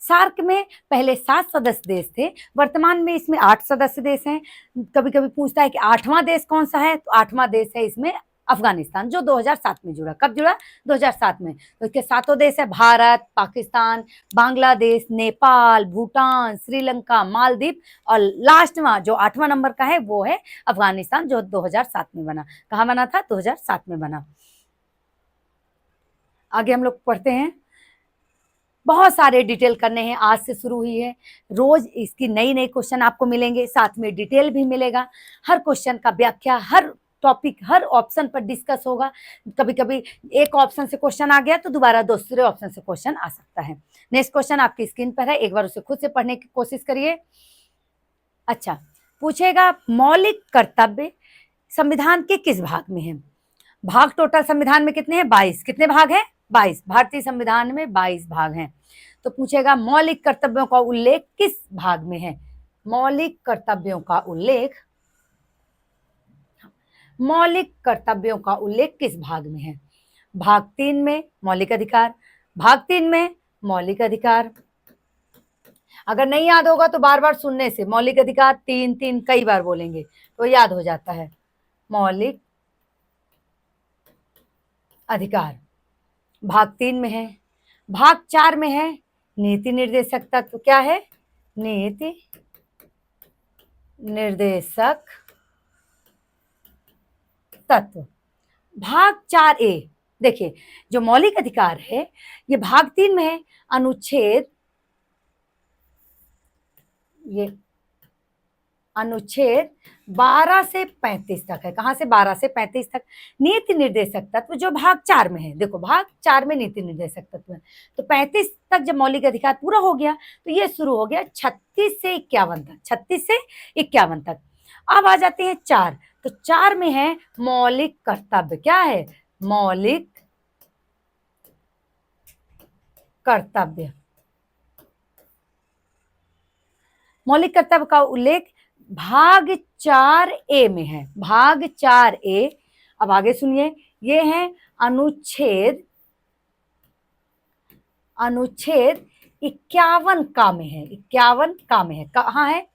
सार्क में पहले 7 सदस्य देश थे, वर्तमान में इसमें 8 सदस्य देश हैं। कभी कभी पूछता है कि 8वां देश कौन सा है, तो 8वां देश है इसमें अफगानिस्तान, जो 2007 में जुड़ा। कब जुड़ा, 2007 में। तो इसके 7 देश है, भारत, पाकिस्तान, बांग्लादेश, नेपाल, भूटान, श्रीलंका, मालदीव, और लास्ट में जो 8वां नंबर का है वो है अफगानिस्तान, जो 2007 में बना। कहाँ बना था, 2007 में बना। आगे हम लोग पढ़ते हैं, बहुत सारे डिटेल करने हैं, आज से शुरू हुई है। रोज इसकी नई नई क्वेश्चन आपको मिलेंगे, साथ में डिटेल भी मिलेगा। हर क्वेश्चन का व्याख्या, हर टॉपिक, हर ऑप्शन पर डिस्कस होगा। कभी कभी एक ऑप्शन से क्वेश्चन आ गया तो दोबारा दूसरे ऑप्शन से क्वेश्चन आ सकता है। नेक्स्ट क्वेश्चन आपकी स्क्रीन पर है, एक बार उसे खुद से पढ़ने की कोशिश करिए। अच्छा, पूछेगा मौलिक कर्तव्य संविधान के किस भाग में है? भाग टोटल संविधान में कितने हैं? 22। कितने भाग हैं? 22। भारतीय संविधान में 22 भाग हैं। तो पूछेगा मौलिक कर्तव्यों का उल्लेख किस भाग में है? मौलिक कर्तव्यों का उल्लेख, मौलिक कर्तव्यों का उल्लेख किस भाग में है? भाग 3 में मौलिक अधिकार, भाग 3 में मौलिक अधिकार। अगर नहीं याद होगा तो बार बार सुनने से मौलिक अधिकार 3 कई बार बोलेंगे तो याद हो जाता है। मौलिक अधिकार भाग 3 में है। भाग 4 में है नीति निर्देशक तत्व। क्या है? नीति निर्देशक तत्व। भाग 4A, देखिए जो मौलिक अधिकार है ये भाग 3 में है। अनुच्छेद, ये अनुच्छेद 12 से 35 तक है। कहां से? 12 से 35 तक। नीति निर्देशक तत्व जो भाग 4 में है, देखो भाग 4 में नीति निर्देशक तत्व है, तो 35 तक जब मौलिक अधिकार पूरा हो गया तो ये शुरू हो गया 36 से 51 तक। 36 से 51 तक। अब आ जाते हैं 4, तो 4 में है मौलिक कर्तव्य। क्या है? मौलिक कर्तव्य। मौलिक कर्तव्य का उल्लेख भाग 4A में है। भाग 4A, अब आगे सुनिए, ये है अनुच्छेद 51 का में है। 51 का में है। कहाँ है?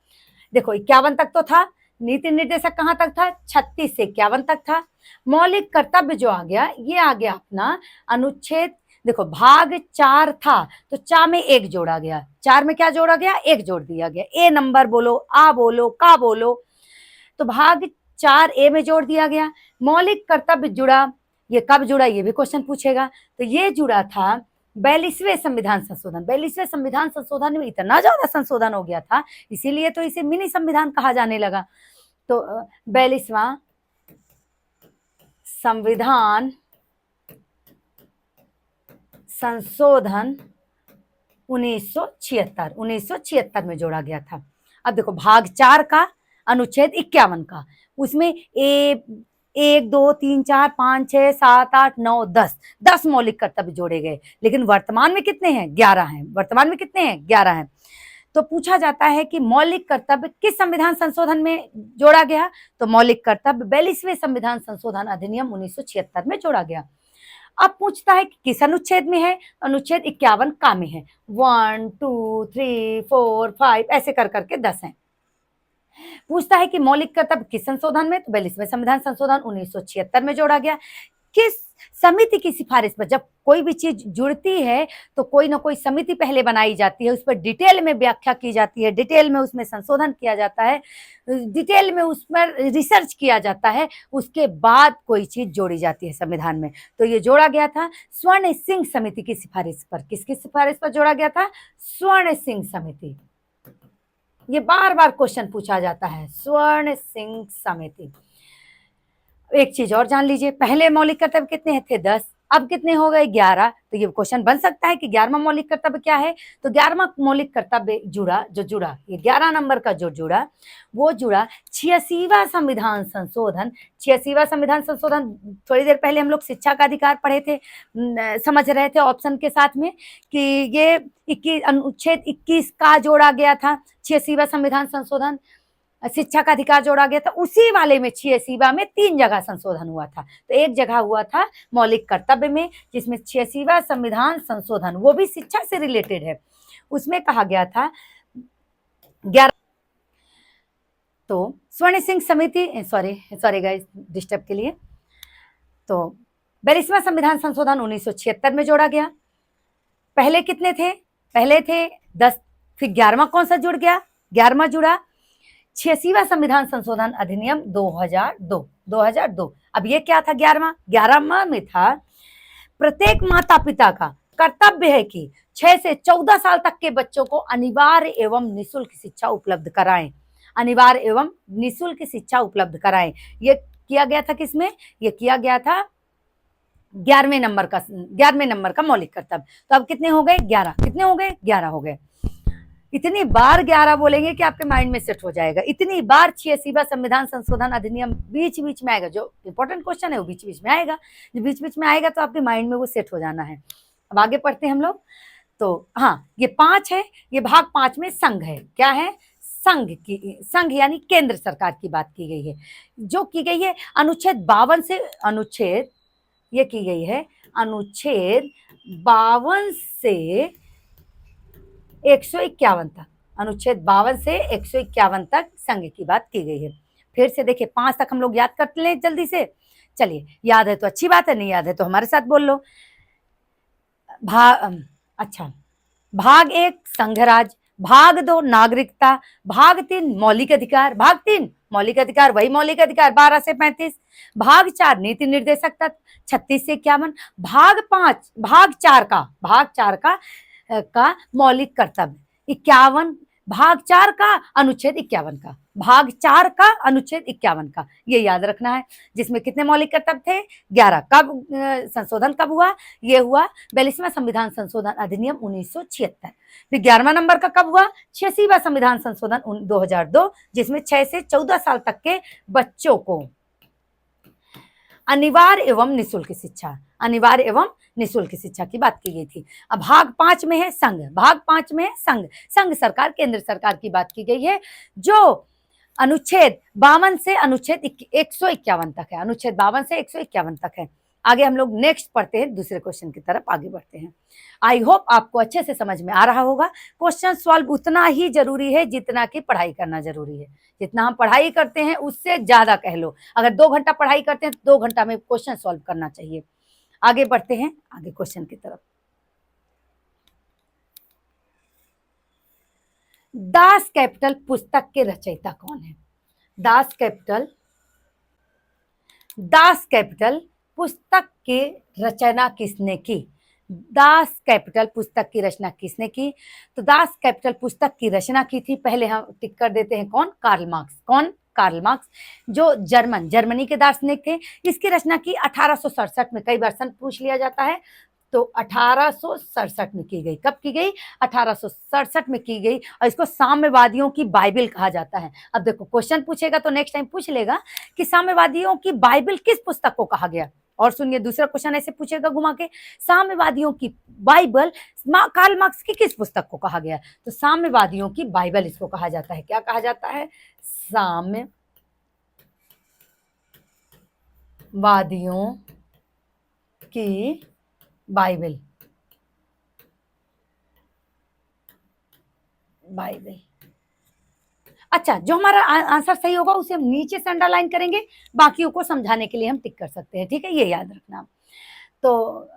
देखो 51 तक तो था, नीति निर्देशक कहां तक था? 36 से 51 तक था। मौलिक कर्तव्य जो आ गया, ये आ गया अपना अनुच्छेद, देखो भाग 4 था तो 4 में 1 जोड़ा गया। 4 में क्या जोड़ा गया? 1 जोड़ दिया गया। ए नंबर बोलो, आ बोलो, का बोलो, तो भाग 4A में जोड़ दिया गया। मौलिक कर्तव्य जुड़ा, ये कब जुड़ा ये भी क्वेश्चन पूछेगा। तो ये जुड़ा था 42वें संविधान संशोधन। 42वें संविधान संशोधन में इतना ज्यादा संशोधन हो गया था, इसीलिए तो इसे मिनी संविधान कहा जाने लगा। तो 42वां संविधान संशोधन 1976 में जोड़ा गया था। अब देखो भाग 4 का अनुच्छेद 51 का, उसमें 1 2 3 4 5 6 7 8 9 10 मौलिक कर्तव्य जोड़े गए, लेकिन वर्तमान में कितने हैं? 11 हैं। वर्तमान में कितने हैं? 11 हैं। तो पूछा जाता है कि मौलिक कर्तव्य किस संविधान संशोधन में जोड़ा गया? तो मौलिक कर्तव्य 42वें संविधान संशोधन अधिनियम 1976 में जोड़ा गया। अब पूछता है कि किस अनुच्छेद में है? अनुच्छेद 51 का में है। 1 2 3 4 5 ऐसे कर करके 10 हैं। पूछता है कि मौलिक कर्तव्य किस संशोधन में? तो 42वें संविधान संशोधन 1976 में जोड़ा गया। किस समिति की सिफारिश पर? जब कोई भी चीज जुड़ती है तो कोई ना कोई समिति पहले बनाई जाती है, उस पर डिटेल में व्याख्या की जाती है, डिटेल में उसमें संशोधन किया जाता है, डिटेल में उस पर रिसर्च किया जाता है, उसके बाद कोई चीज जोड़ी जाती है संविधान में। तो ये जोड़ा गया था स्वर्ण सिंह समिति की सिफारिश पर। किसकी सिफारिश पर जोड़ा गया था? स्वर्ण सिंह समिति। ये बार बार क्वेश्चन पूछा जाता है, स्वर्ण सिंह समिति। एक चीज और जान लीजिए, पहले मौलिक कर्तव्य कितने थे? 10, अब कितने हो गए? 11। तो ये क्वेश्चन बन सकता है कि 11वां मौलिक कर्तव्य क्या है? तो 11वां मौलिक कर्तव्य जुड़ा, ये 11 नंबर का जो जुड़ा, वो जुड़ा 86वां संविधान संशोधन। 86वां संविधान संशोधन, थोड़ी देर पहले हम लोग शिक्षा का अधिकार पढ़े थे, समझ रहे थे ऑप्शन के साथ में कि ये 21 अनुच्छेद 21 का जोड़ा गया था। 86वां संविधान संशोधन, शिक्षा का अधिकार जोड़ा गया था, उसी वाले में 86वां में 3 जगह संशोधन हुआ था। तो एक जगह हुआ था मौलिक कर्तव्य में, जिसमें 86वां संविधान संशोधन, वो भी शिक्षा से रिलेटेड है, उसमें कहा गया था 11। तो स्वर्ण सिंह समिति, सॉरी गाइस डिस्टर्ब के लिए, तो 42वां संविधान संशोधन 1976 में जोड़ा गया। पहले कितने थे? पहले थे 10, फिर 11वां कौन सा जुड़ गया? 11वां जुड़ा 86वां संविधान संशोधन अधिनियम 2002। अब ये क्या था? 11वां में था प्रत्येक माता पिता का कर्तव्य है कि 6 से 14 साल तक के बच्चों को अनिवार्य एवं निःशुल्क शिक्षा उपलब्ध कराएं, अनिवार्य एवं निःशुल्क शिक्षा उपलब्ध कराएं। ये किया गया था किसमें? ये किया गया था 11वें नंबर का मौलिक कर्तव्य। तो अब कितने हो गए? 11। कितने हो गए? 11 हो गए। इतनी बार 11 बोलेंगे कि आपके माइंड में सेट हो जाएगा। इतनी बार 86वां संविधान संशोधन अधिनियम बीच बीच में आएगा। जो इंपॉर्टेंट क्वेश्चन है वो बीच बीच में आएगा। जो बीच बीच में आएगा तो आपके माइंड में वो सेट हो जाना है। अब आगे पढ़ते हैं हम लोग। तो हाँ, ये 5 है। ये भाग 5 में संघ है। क्या है? संघ यानी केंद्र सरकार की बात की गई है, जो की गई है अनुच्छेद 52 से अनुच्छेद 52 से 151 तक, अनुच्छेद 52 से 151 तक संघ की बात की गई है। फिर से देखिए 5 तक हम लोग याद कर लें जल्दी से। चलिए, याद है तो अच्छी बात है, नहीं याद है तो हमारे साथ बोल लो। भाग 1 संघराज, भाग 2 नागरिकता, भाग 3 मौलिक अधिकार, भाग 3 मौलिक अधिकार वही मौलिक अधिकार 12 से 35, भाग 4 नीति निर्देशक तत्व 36 से 51, भाग 4 का मौलिक कर्तव्य 51, भाग 4 का अनुच्छेद 51 का, भाग 4 का अनुच्छेद 51 का, ये याद रखना है। जिसमें कितने मौलिक कर्तव्य थे? 11। कब संशोधन कब हुआ? ये हुआ 42वां संविधान संशोधन अधिनियम 1976। फिर 11वां नंबर का कब हुआ? 86वां संविधान संशोधन 2002, जिसमें 6 से 14 साल तक के बच्चों को अनिवार्य एवं निःशुल्क शिक्षा की बात की गई थी। अब भाग 5 में है संघ। भाग 5 में है संघ सरकार, केंद्र सरकार की बात की गई है, जो अनुच्छेद 52 से अनुच्छेद 151 तक है। अनुच्छेद 52 से 151 तक है। आगे हम लोग नेक्स्ट पढ़ते हैं, दूसरे क्वेश्चन की तरफ आगे बढ़ते हैं। आई होप आपको अच्छे से समझ में आ रहा होगा। क्वेश्चन सॉल्व उतना ही जरूरी है जितना कि पढ़ाई करना जरूरी है। जितना हम पढ़ाई करते हैं उससे ज्यादा कह लो। अगर 2 घंटा पढ़ाई करते हैं तो 2 घंटा में क्वेश्चन सॉल्व करना चाहिए। आगे बढ़ते हैं आगे क्वेश्चन की तरफ। दास कैपिटल पुस्तक के रचयिता कौन है? दास कैपिटल पुस्तक की रचना किसने की? दास कैपिटल पुस्तक की रचना किसने की? तो दास कैपिटल पुस्तक की रचना की थी, पहले हम टिक कर देते हैं, कौन? Karl Marx. कौन? कार्ल मार्क्स, जो जर्मनी के दार्शनिक थे। इसकी रचना की 1867 में। कई बार सन पूछ लिया जाता है, तो 1867 में की गई। कब की गई? 1867 में की गई। और इसको साम्यवादियों की बाइबल कहा जाता है। अब देखो क्वेश्चन पूछेगा तो नेक्स्ट टाइम पूछ लेगा कि साम्यवादियों की बाइबल किस पुस्तक को कहा गया। और सुनिए, दूसरा क्वेश्चन ऐसे पूछेगा घुमा के, साम्यवादियों की बाइबल कार्ल मार्क्स की किस पुस्तक को कहा गया? तो साम्यवादियों की बाइबल इसको कहा जाता है। क्या कहा जाता है? साम्यवादियों की बाइबल। अच्छा, जो हमारा आंसर सही होगा उसे हम नीचे से अंडरलाइन करेंगे, बाकियों को समझाने के लिए हम टिक कर सकते हैं। ठीक है, ये याद रखना। तो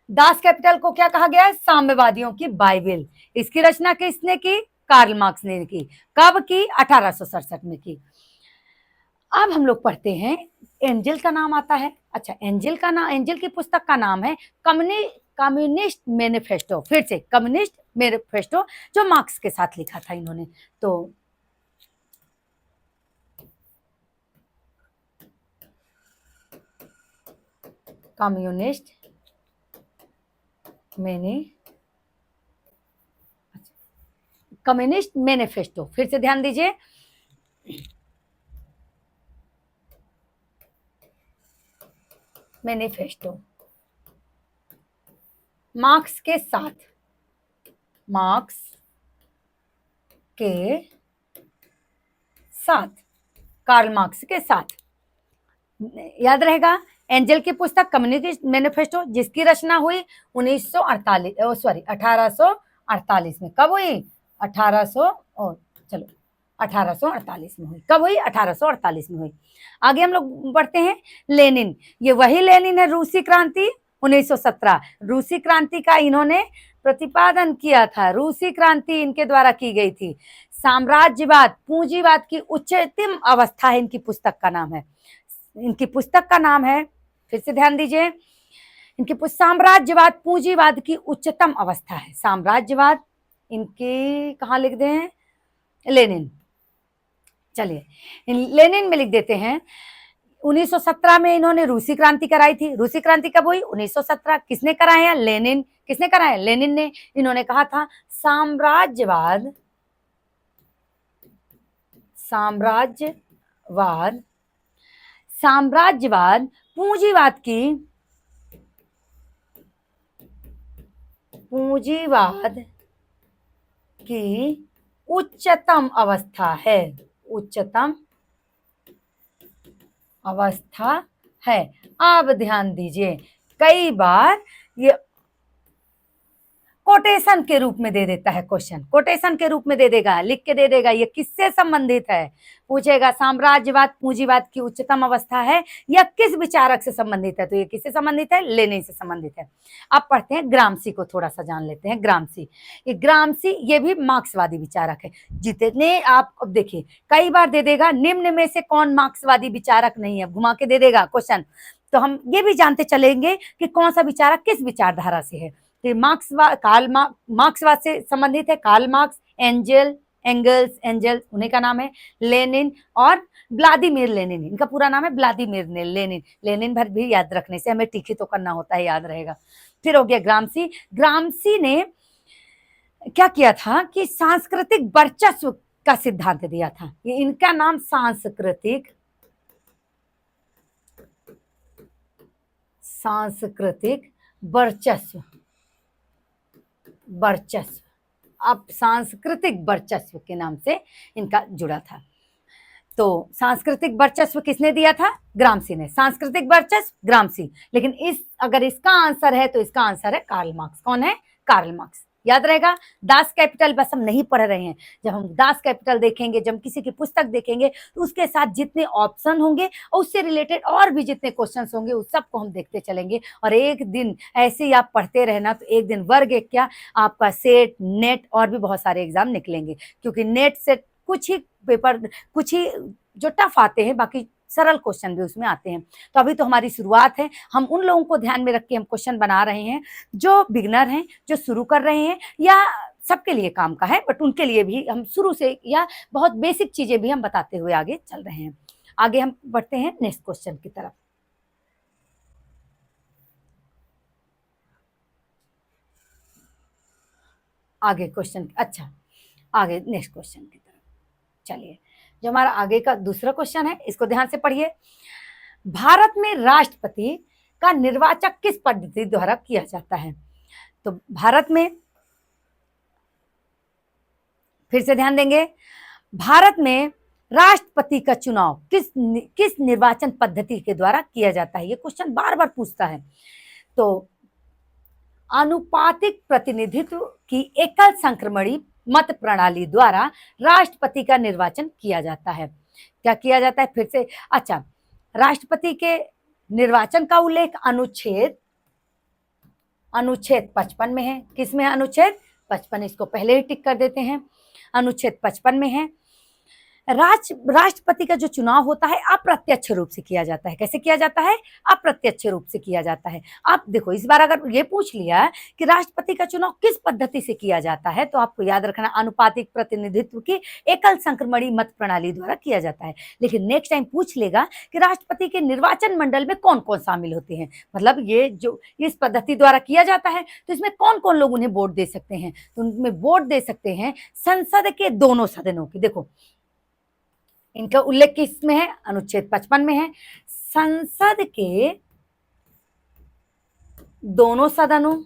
दास कैपिटल को क्या कहा गया है? साम्यवादियों की बाइबल। इसकी रचना किसने की? कार्ल मार्क्स ने की। कब की? 1867 में की। अब हम लोग पढ़ते हैं, एंजल का नाम आता है। अच्छा, एंजल की पुस्तक का नाम है कम्युनिस्ट मैनिफेस्टो। फिर से कम्युनिस्ट मैनिफेस्टो, जो मार्क्स के साथ लिखा था इन्होंने। तो कम्युनिस्ट मैनिफेस्टो, फिर से ध्यान दीजिए, मैनिफेस्टो मार्क्स के साथ कार्ल मार्क्स के साथ। याद रहेगा, एंजल की पुस्तक कम्युनिस्ट मैनिफेस्टो, जिसकी रचना हुई 1848 में। कब हुई? 1848 में हुई। कब हुई? 1848 में हुई। आगे हम लोग बढ़ते हैं। लेनिन, ये वही लेनिन है, रूसी क्रांति 1917। रूसी क्रांति का इन्होंने प्रतिपादन किया था। रूसी क्रांति इनके द्वारा की गई थी। साम्राज्यवाद, पूंजीवाद की उच्चतम अवस्था है, इनकी पुस्तक का नाम है। फिर से ध्यान दीजिए, इनके साम्राज्यवाद पूंजीवाद की उच्चतम अवस्था है। साम्राज्यवाद इनके कहाँ लिख दें, लेनिन। चलिए लेनिन में लिख देते हैं। 1917 में इन्होंने रूसी क्रांति कराई थी। रूसी क्रांति कब हुई? 1917। किसने कराया? लेनिन। किसने कराया? लेनिन ने। इन्होंने कहा था साम्राज्यवाद साम्राज्यवाद साम्राज्यवाद पूंजीवाद की उच्चतम अवस्था है। उच्चतम अवस्था है। आप ध्यान दीजिए, कई बार ये कोटेशन के रूप में दे देता है क्वेश्चन, कोटेशन के रूप में दे देगा, लिख के दे देगा। ये किससे संबंधित है? पूछेगा साम्राज्यवाद पूंजीवाद की उच्चतम अवस्था है या किस विचारक से संबंधित है? तो ये किससे संबंधित है? लेनिन से संबंधित है। अब पढ़ते हैं ग्रामसी को, थोड़ा सा जान लेते हैं। ग्रामसी, ये भी मार्क्सवादी विचारक है। जितने आप अब देखिए, कई बार दे देगा निम्न में से कौन मार्क्सवादी विचारक नहीं है, घुमा के दे देगा क्वेश्चन। तो हम ये भी जानते चलेंगे कि कौन सा विचारक किस विचारधारा से है। तो मार्क्सवाद से संबंधित है कार्ल मार्क्स, एंगल्स उन्हीं का नाम है, लेनिन और व्लादिमीर लेनिन। इनका पूरा नाम है व्लादिमीर लेनिन। लेनिन भर भी याद रखने से हमें टिकी तो करना होता है, याद रहेगा। फिर हो गया ग्रामसी। ग्रामसी ने क्या किया था कि सांस्कृतिक वर्चस्व का सिद्धांत दिया था। ये इनका नाम सांस्कृतिक वर्चस्व अब सांस्कृतिक वर्चस्व के नाम से इनका जुड़ा था। तो सांस्कृतिक वर्चस्व किसने दिया था? ग्रामसी ने। सांस्कृतिक वर्चस्व ग्रामसी। लेकिन अगर इसका आंसर है तो इसका आंसर है कार्ल मार्क्स। कौन है? Karl Marx. याद रहेगा। दास कैपिटल बस हम नहीं पढ़ रहे हैं। जब हम दास कैपिटल देखेंगे, जब किसी की पुस्तक देखेंगे, तो उसके साथ जितने ऑप्शन होंगे और उससे रिलेटेड और भी जितने क्वेश्चंस होंगे उस सबको हम देखते चलेंगे। और एक दिन ऐसे ही आप पढ़ते रहना, तो एक दिन वर्ग एक क्या, आपका सेट, नेट और भी बहुत सारे एग्जाम निकलेंगे। क्योंकि नेट से कुछ ही जो टफ आते हैं, बाकी सरल क्वेश्चन भी उसमें आते हैं। तो अभी तो हमारी शुरुआत है। हम उन लोगों को ध्यान में रख के हम क्वेश्चन बना रहे हैं जो बिगनर हैं, जो शुरू कर रहे हैं, या सबके लिए काम का है, बट उनके लिए भी हम शुरू से या बहुत बेसिक चीजें भी हम बताते हुए आगे चल रहे हैं। आगे हम बढ़ते हैं नेक्स्ट क्वेश्चन की तरफ। आगे नेक्स्ट क्वेश्चन की तरफ चलिए। जो हमारा आगे का दूसरा क्वेश्चन है, इसको ध्यान से पढ़िए। भारत में राष्ट्रपति का निर्वाचन किस पद्धति द्वारा किया जाता है? तो भारत में, फिर से ध्यान देंगे, भारत में राष्ट्रपति का चुनाव किस निर्वाचन पद्धति के द्वारा किया जाता है? ये क्वेश्चन बार बार पूछता है। तो आनुपातिक प्रतिनिधित्व की एकल संक्रमणी मत प्रणाली द्वारा राष्ट्रपति का निर्वाचन किया जाता है। क्या किया जाता है? फिर से, अच्छा, राष्ट्रपति के निर्वाचन का उल्लेख अनुच्छेद 55 में है। किस में है? अनुच्छेद 55। इसको पहले ही टिक कर देते हैं। अनुच्छेद 55 में है। राष्ट्रपति का जो चुनाव होता है अप्रत्यक्ष रूप से किया जाता है। कैसे किया जाता है? अप्रत्यक्ष रूप से किया जाता है। आप देखो, इस बार अगर ये पूछ लिया कि राष्ट्रपति का चुनाव किस पद्धति से किया जाता है, तो आपको याद रखना आनुपातिक प्रतिनिधित्व की एकल संक्रमणी मत प्रणाली द्वारा किया जाता है। लेकिन नेक्स्ट टाइम पूछ लेगा कि राष्ट्रपति के निर्वाचन मंडल में कौन कौन शामिल होते हैं, मतलब ये जो इस पद्धति द्वारा किया जाता है, तो इसमें कौन कौन लोग उन्हें वोट दे सकते हैं? तो उनमें वोट दे सकते हैं संसद के दोनों सदनों की। देखो, इनका उल्लेख किस में है? अनुच्छेद 55 में है। संसद के दोनों सदनों,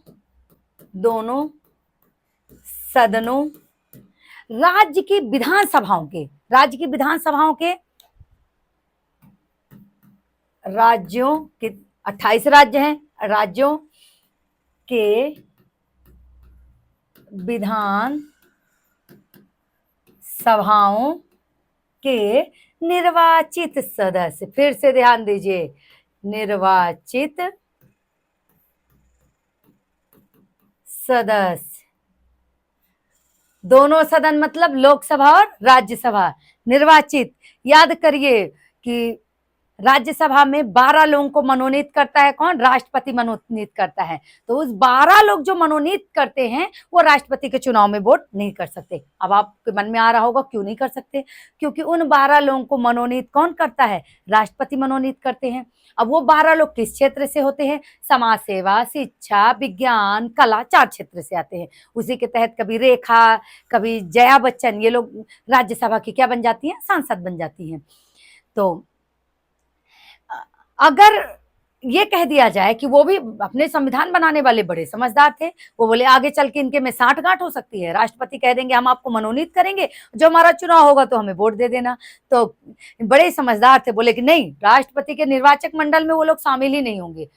राज्य की विधानसभाओं के राज्यों के 28 राज्य हैं, राज्यों के विधान सभाओं के निर्वाचित सदस्य। फिर से ध्यान दीजिए, निर्वाचित सदस्य। दोनों सदन मतलब लोकसभा और राज्यसभा। निर्वाचित, याद करिए कि राज्यसभा में 12 लोगों को मनोनीत करता है कौन? राष्ट्रपति मनोनीत करता है। तो उस 12 लोग जो मनोनीत करते हैं वो राष्ट्रपति के चुनाव में वोट नहीं कर सकते। अब आपके मन में आ रहा होगा क्यों नहीं कर सकते? क्योंकि उन 12 लोगों को मनोनीत कौन करता है? राष्ट्रपति मनोनीत करते हैं। अब वो 12 लोग किस क्षेत्र से होते हैं? समाज सेवा, शिक्षा, विज्ञान, कला, 4 क्षेत्र से आते हैं। उसी के तहत कभी रेखा, कभी जया बच्चन, ये लोग राज्यसभा की क्या बन जाती हैं? सांसद बन जाती हैं। तो अगर ये कह दिया जाए कि वो भी अपने संविधान बनाने वाले बड़े समझदार थे, वो बोले आगे चल के इनके में साठगांठ हो सकती है, राष्ट्रपति कह देंगे हम आपको मनोनीत करेंगे, जो हमारा चुनाव होगा तो हमें वोट दे देना। तो बड़े समझदार थे, बोले कि नहीं, राष्ट्रपति के निर्वाचक मंडल में वो लोग शामिल ही नहीं होंगे,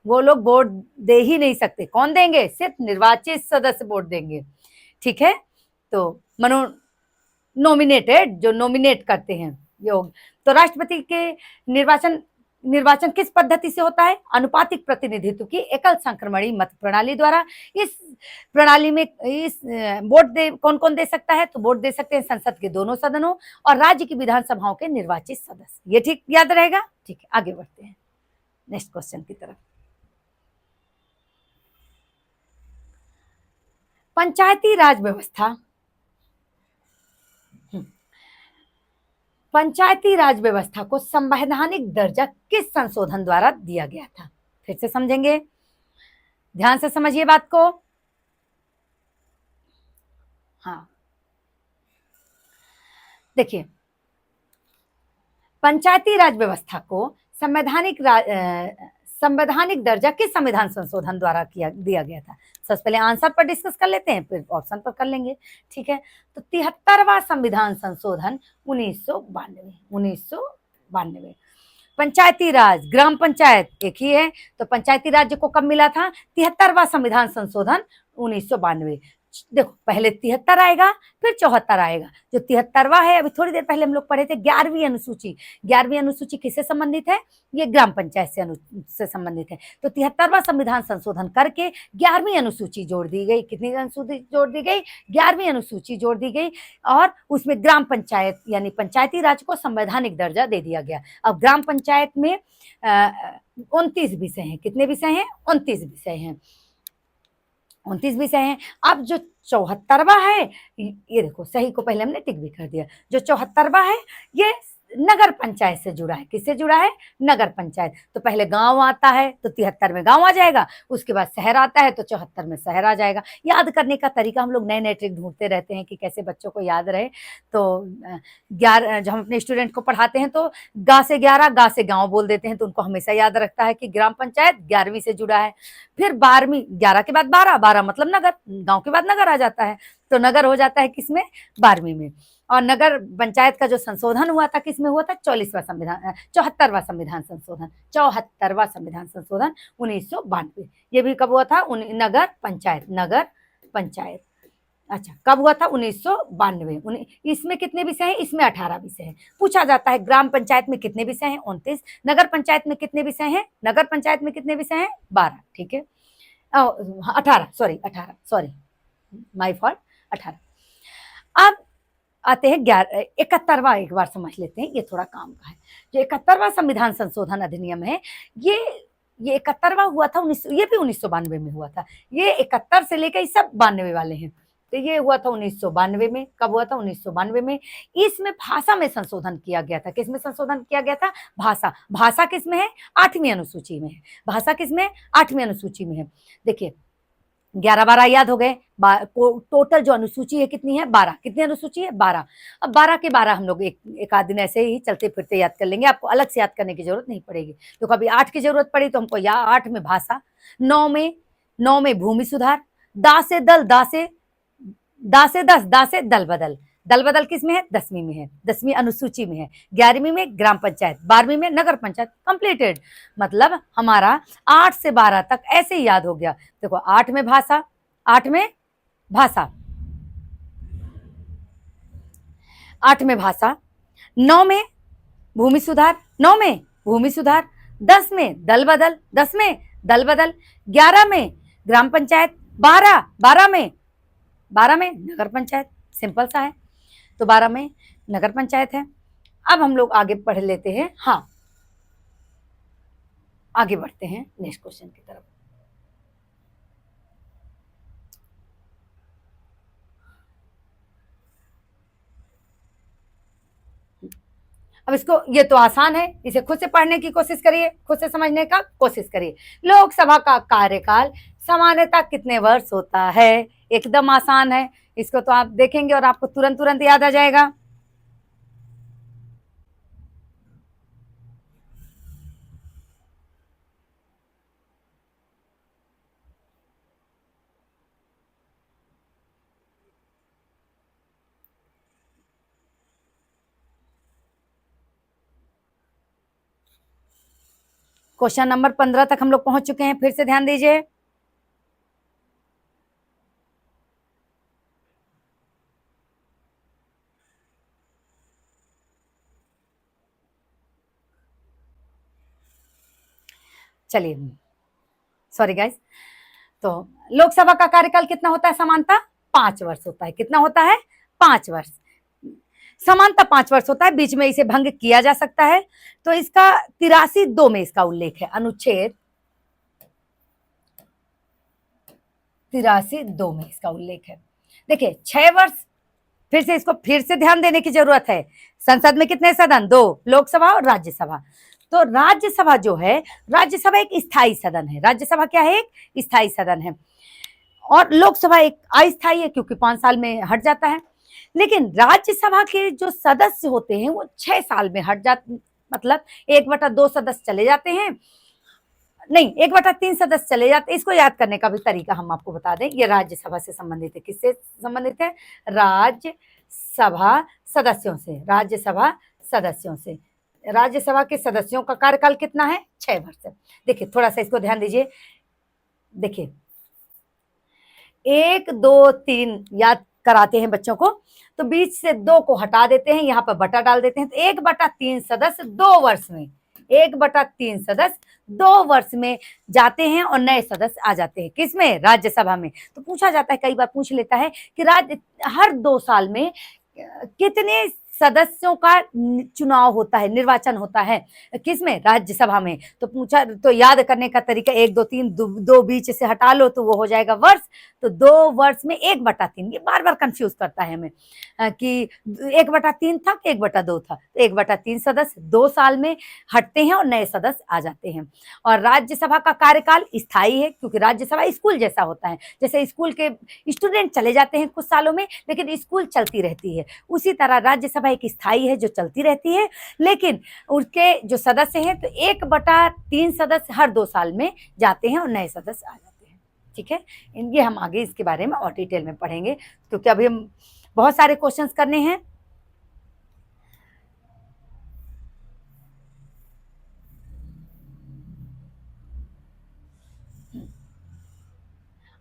वो लोग वोट दे ही नहीं सकते। कौन देंगे? सिर्फ निर्वाचित सदस्य वोट देंगे। ठीक है, तो नॉमिनेटेड, जो नॉमिनेट करते हैं योग। तो राष्ट्रपति के निर्वाचन किस पद्धति से होता है? अनुपातिक प्रतिनिधित्व की एकल संक्रमणी मत प्रणाली द्वारा। इस प्रणाली में इस वोट दे कौन कौन दे सकता है? तो वोट दे सकते हैं संसद के दोनों सदनों और राज्य की विधानसभाओं के निर्वाचित सदस्य। ये ठीक याद रहेगा? ठीक है, आगे बढ़ते हैं नेक्स्ट क्वेश्चन की तरफ। पंचायती राज व्यवस्था, पंचायती राज व्यवस्था को संवैधानिक दर्जा किस संशोधन द्वारा दिया गया था? फिर से समझेंगे, ध्यान से समझिए बात को। हाँ, देखिए, पंचायती राज व्यवस्था को संवैधानिक दर्जा किस संविधान संशोधन द्वारा दिया गया था? सबसे पहले आंसर पर डिस्कस कर लेते हैं, फिर ऑप्शन पर कर लेंगे। ठीक है, तो 73वां संविधान संशोधन 1992। पंचायती राज, ग्राम पंचायत एक ही है, तो पंचायती राज्य को कब मिला था? 73वां संविधान संशोधन 1992। देखो, पहले 73 आएगा, फिर 74 आएगा। जो 73वां है, अभी थोड़ी देर पहले हम लोग पढ़े थे, 11वीं अनुसूची। 11वीं अनुसूची किससे संबंधित है? ये ग्राम पंचायत से संबंधित है। तो 73वां संविधान संशोधन करके 11वीं अनुसूची जोड़ दी गई। कितनी अनुसूची जोड़ दी गई? 11वीं अनुसूची जोड़ दी गई, और उसमें ग्राम पंचायत यानी पंचायती राज को संवैधानिक दर्जा दे दिया गया। अब ग्राम पंचायत में 29 विषय हैं। कितने विषय हैं? 29 विषय हैं। 29 विषय हैं। अब जो 74वां है, ये देखो, सही को पहले हमने टिक भी कर दिया। जो 74वां है, ये नगर पंचायत से जुड़ा है। किससे जुड़ा है? नगर पंचायत। तो पहले गांव आता है तो 73 में गांव आ जाएगा, उसके बाद शहर आता है तो 74 में शहर आ जाएगा। याद करने का तरीका हम लोग नए नए ट्रिक ढूंढते रहते हैं कि कैसे बच्चों को याद रहे। तो 11 जब हम अपने स्टूडेंट को पढ़ाते हैं तो गा से 11, गा से गांव बोल देते हैं, तो उनको हमेशा याद रखता है कि ग्राम पंचायत 11वीं से जुड़ा है। फिर 12वीं, 11 के बाद 12, 12 मतलब नगर, गांव के बाद नगर आ जाता है, तो नगर हो जाता है किसमें? 12वीं में। और नगर पंचायत का जो संशोधन हुआ था, किसमें हुआ था? 74वां संविधान संशोधन 1992। ये भी कब हुआ था? नगर पंचायत। अच्छा, कब हुआ था? 1992। इसमें कितने विषय हैं? इसमें 18 विषय हैं। पूछा जाता है ग्राम पंचायत में कितने विषय हैं? 29। नगर पंचायत में कितने विषय हैं? नगर पंचायत में कितने विषय हैं? 12। ठीक है, 18, सॉरी, माय फॉल्ट, 18। अब आते हैं 71वां, एक बार समझ लेते हैं, ये थोड़ा काम का है। जो 71वां संविधान संशोधन अधिनियम है, ये 71वां हुआ था ये भी 1992 में हुआ था। ये 71 से लेकर सब 92 वाले हैं। तो ये हुआ था 1992 में। कब हुआ था? 1992 में। इसमें भाषा में संशोधन किया गया था। किसमें संशोधन किया गया था? भाषा किसमें है? 8वीं अनुसूची में है। भाषा किसमें? 8वीं अनुसूची में है। देखिए, 11, 12 याद हो गए। टोटल जो अनुसूची है कितनी है? 12। कितनी अनुसूची है? 12। अब 12 के 12 हम लोग एक आध दिन ऐसे ही चलते फिरते याद कर लेंगे, आपको अलग से याद करने की जरूरत नहीं पड़ेगी। तो कभी 8 की जरूरत पड़ी तो हमको 8 में भाषा, 9 में भूमि सुधार, दा से दल, दा से 10, दा से दल बदल। दल बदल किस में है? 10वीं में है, 10वीं अनुसूची में है। 11वीं में ग्राम पंचायत, 12वीं में नगर पंचायत। कंप्लीटेड। मतलब हमारा 8 से 12 तक ऐसे ही याद हो गया। देखो, 8 में भाषा, 8 में भाषा, 8 में भाषा, 9 में भूमि सुधार, 9 में भूमि सुधार, 10 में दल बदल, 10 में दल बदल, 11 में ग्राम पंचायत, 12 में नगर पंचायत। सिंपल सा है। तो 12 में नगर पंचायत है। अब हम लोग आगे पढ़ लेते हैं। हाँ, आगे बढ़ते हैं नेक्स्ट क्वेश्चन की तरफ। अब इसको, ये तो आसान है, इसे खुद से पढ़ने की कोशिश करिए, खुद से समझने का कोशिश करिए। लोकसभा का कार्यकाल सामान्यतः कितने वर्ष होता है? एकदम आसान है, इसको तो आप देखेंगे और आपको तुरंत तुरंत याद आ जाएगा। क्वेश्चन नंबर 15 तक हम लोग पहुंच चुके हैं, फिर से ध्यान दीजिए। चलिए, सॉरी गाइस। तो लोकसभा का कार्यकाल कितना होता है? समानता 5 वर्ष होता है। कितना होता है? 5 वर्ष। समानता 5 वर्ष होता है, बीच में इसे भंग किया जा सकता है। तो इसका 83(2) में इसका उल्लेख है, अनुच्छेद 83(2) में इसका उल्लेख है। देखिए 6 वर्ष, फिर से इसको फिर से ध्यान देने की जरूरत है। संसद में कितने सदन? 2, लोकसभा और राज्यसभा। तो राज्यसभा जो है, राज्यसभा एक स्थायी सदन है। राज्यसभा क्या है? एक स्थायी सदन है। और लोकसभा एक अस्थायी है, क्योंकि 5 साल में हट जाता है। लेकिन राज्यसभा के जो सदस्य होते हैं वो 6 साल में हट जाते, मतलब 1/2 सदस्य चले जाते हैं, नहीं 1/3 सदस्य चले जाते हैं। इसको याद करने का भी तरीका हम आपको बता दें, ये राज्यसभा से संबंधित है। किससे संबंधित है? राज्यसभा सदस्यों से। राज्यसभा सदस्यों से। राज्यसभा के सदस्यों का कार्यकाल कितना है? 6 वर्ष। देखिए थोड़ा सा इसको ध्यान दीजिए। देखिए 1, 2, 3 याद कराते हैं बच्चों को, तो बीच से 2 को हटा देते हैं, यहाँ पर बटा डाल देते हैं, तो 1/3 सदस्य 2 वर्ष में, 1/3 सदस्य 2 वर्ष में जाते हैं और नए सदस्य आ जाते हैं। किसमें? राज्यसभा में। तो पूछा जाता है, कई बार पूछ लेता है कि हर 2 साल में कितने सदस्यों का चुनाव होता है, निर्वाचन होता है? किसमें? राज्यसभा में। तो पूछा, तो याद करने का तरीका 1, 2, 3, 2 बीच से हटा लो तो वो हो जाएगा वर्ष। तो 2 वर्ष में 1/3, ये बार बार कंफ्यूज करता है हमें कि 1/3 था कि 1/2 था। तो 1/3 सदस्य 2 साल में हटते हैं और नए सदस्य आ जाते हैं। और राज्यसभा का कार्यकाल स्थायी है, क्योंकि राज्यसभा स्कूल जैसा होता है। जैसे स्कूल के स्टूडेंट चले जाते हैं कुछ सालों में, लेकिन स्कूल चलती रहती है, उसी तरह राज्यसभा एक स्थायी है जो चलती रहती है। लेकिन उसके जो सदस्य हैं, तो 1/3 सदस्य हर 2 साल में जाते हैं और नए सदस्य आ जाते हैं। ठीक है, ये हम आगे इसके बारे में और डिटेल में पढ़ेंगे, क्योंकि अभी हम बहुत सारे क्वेश्चंस करने हैं।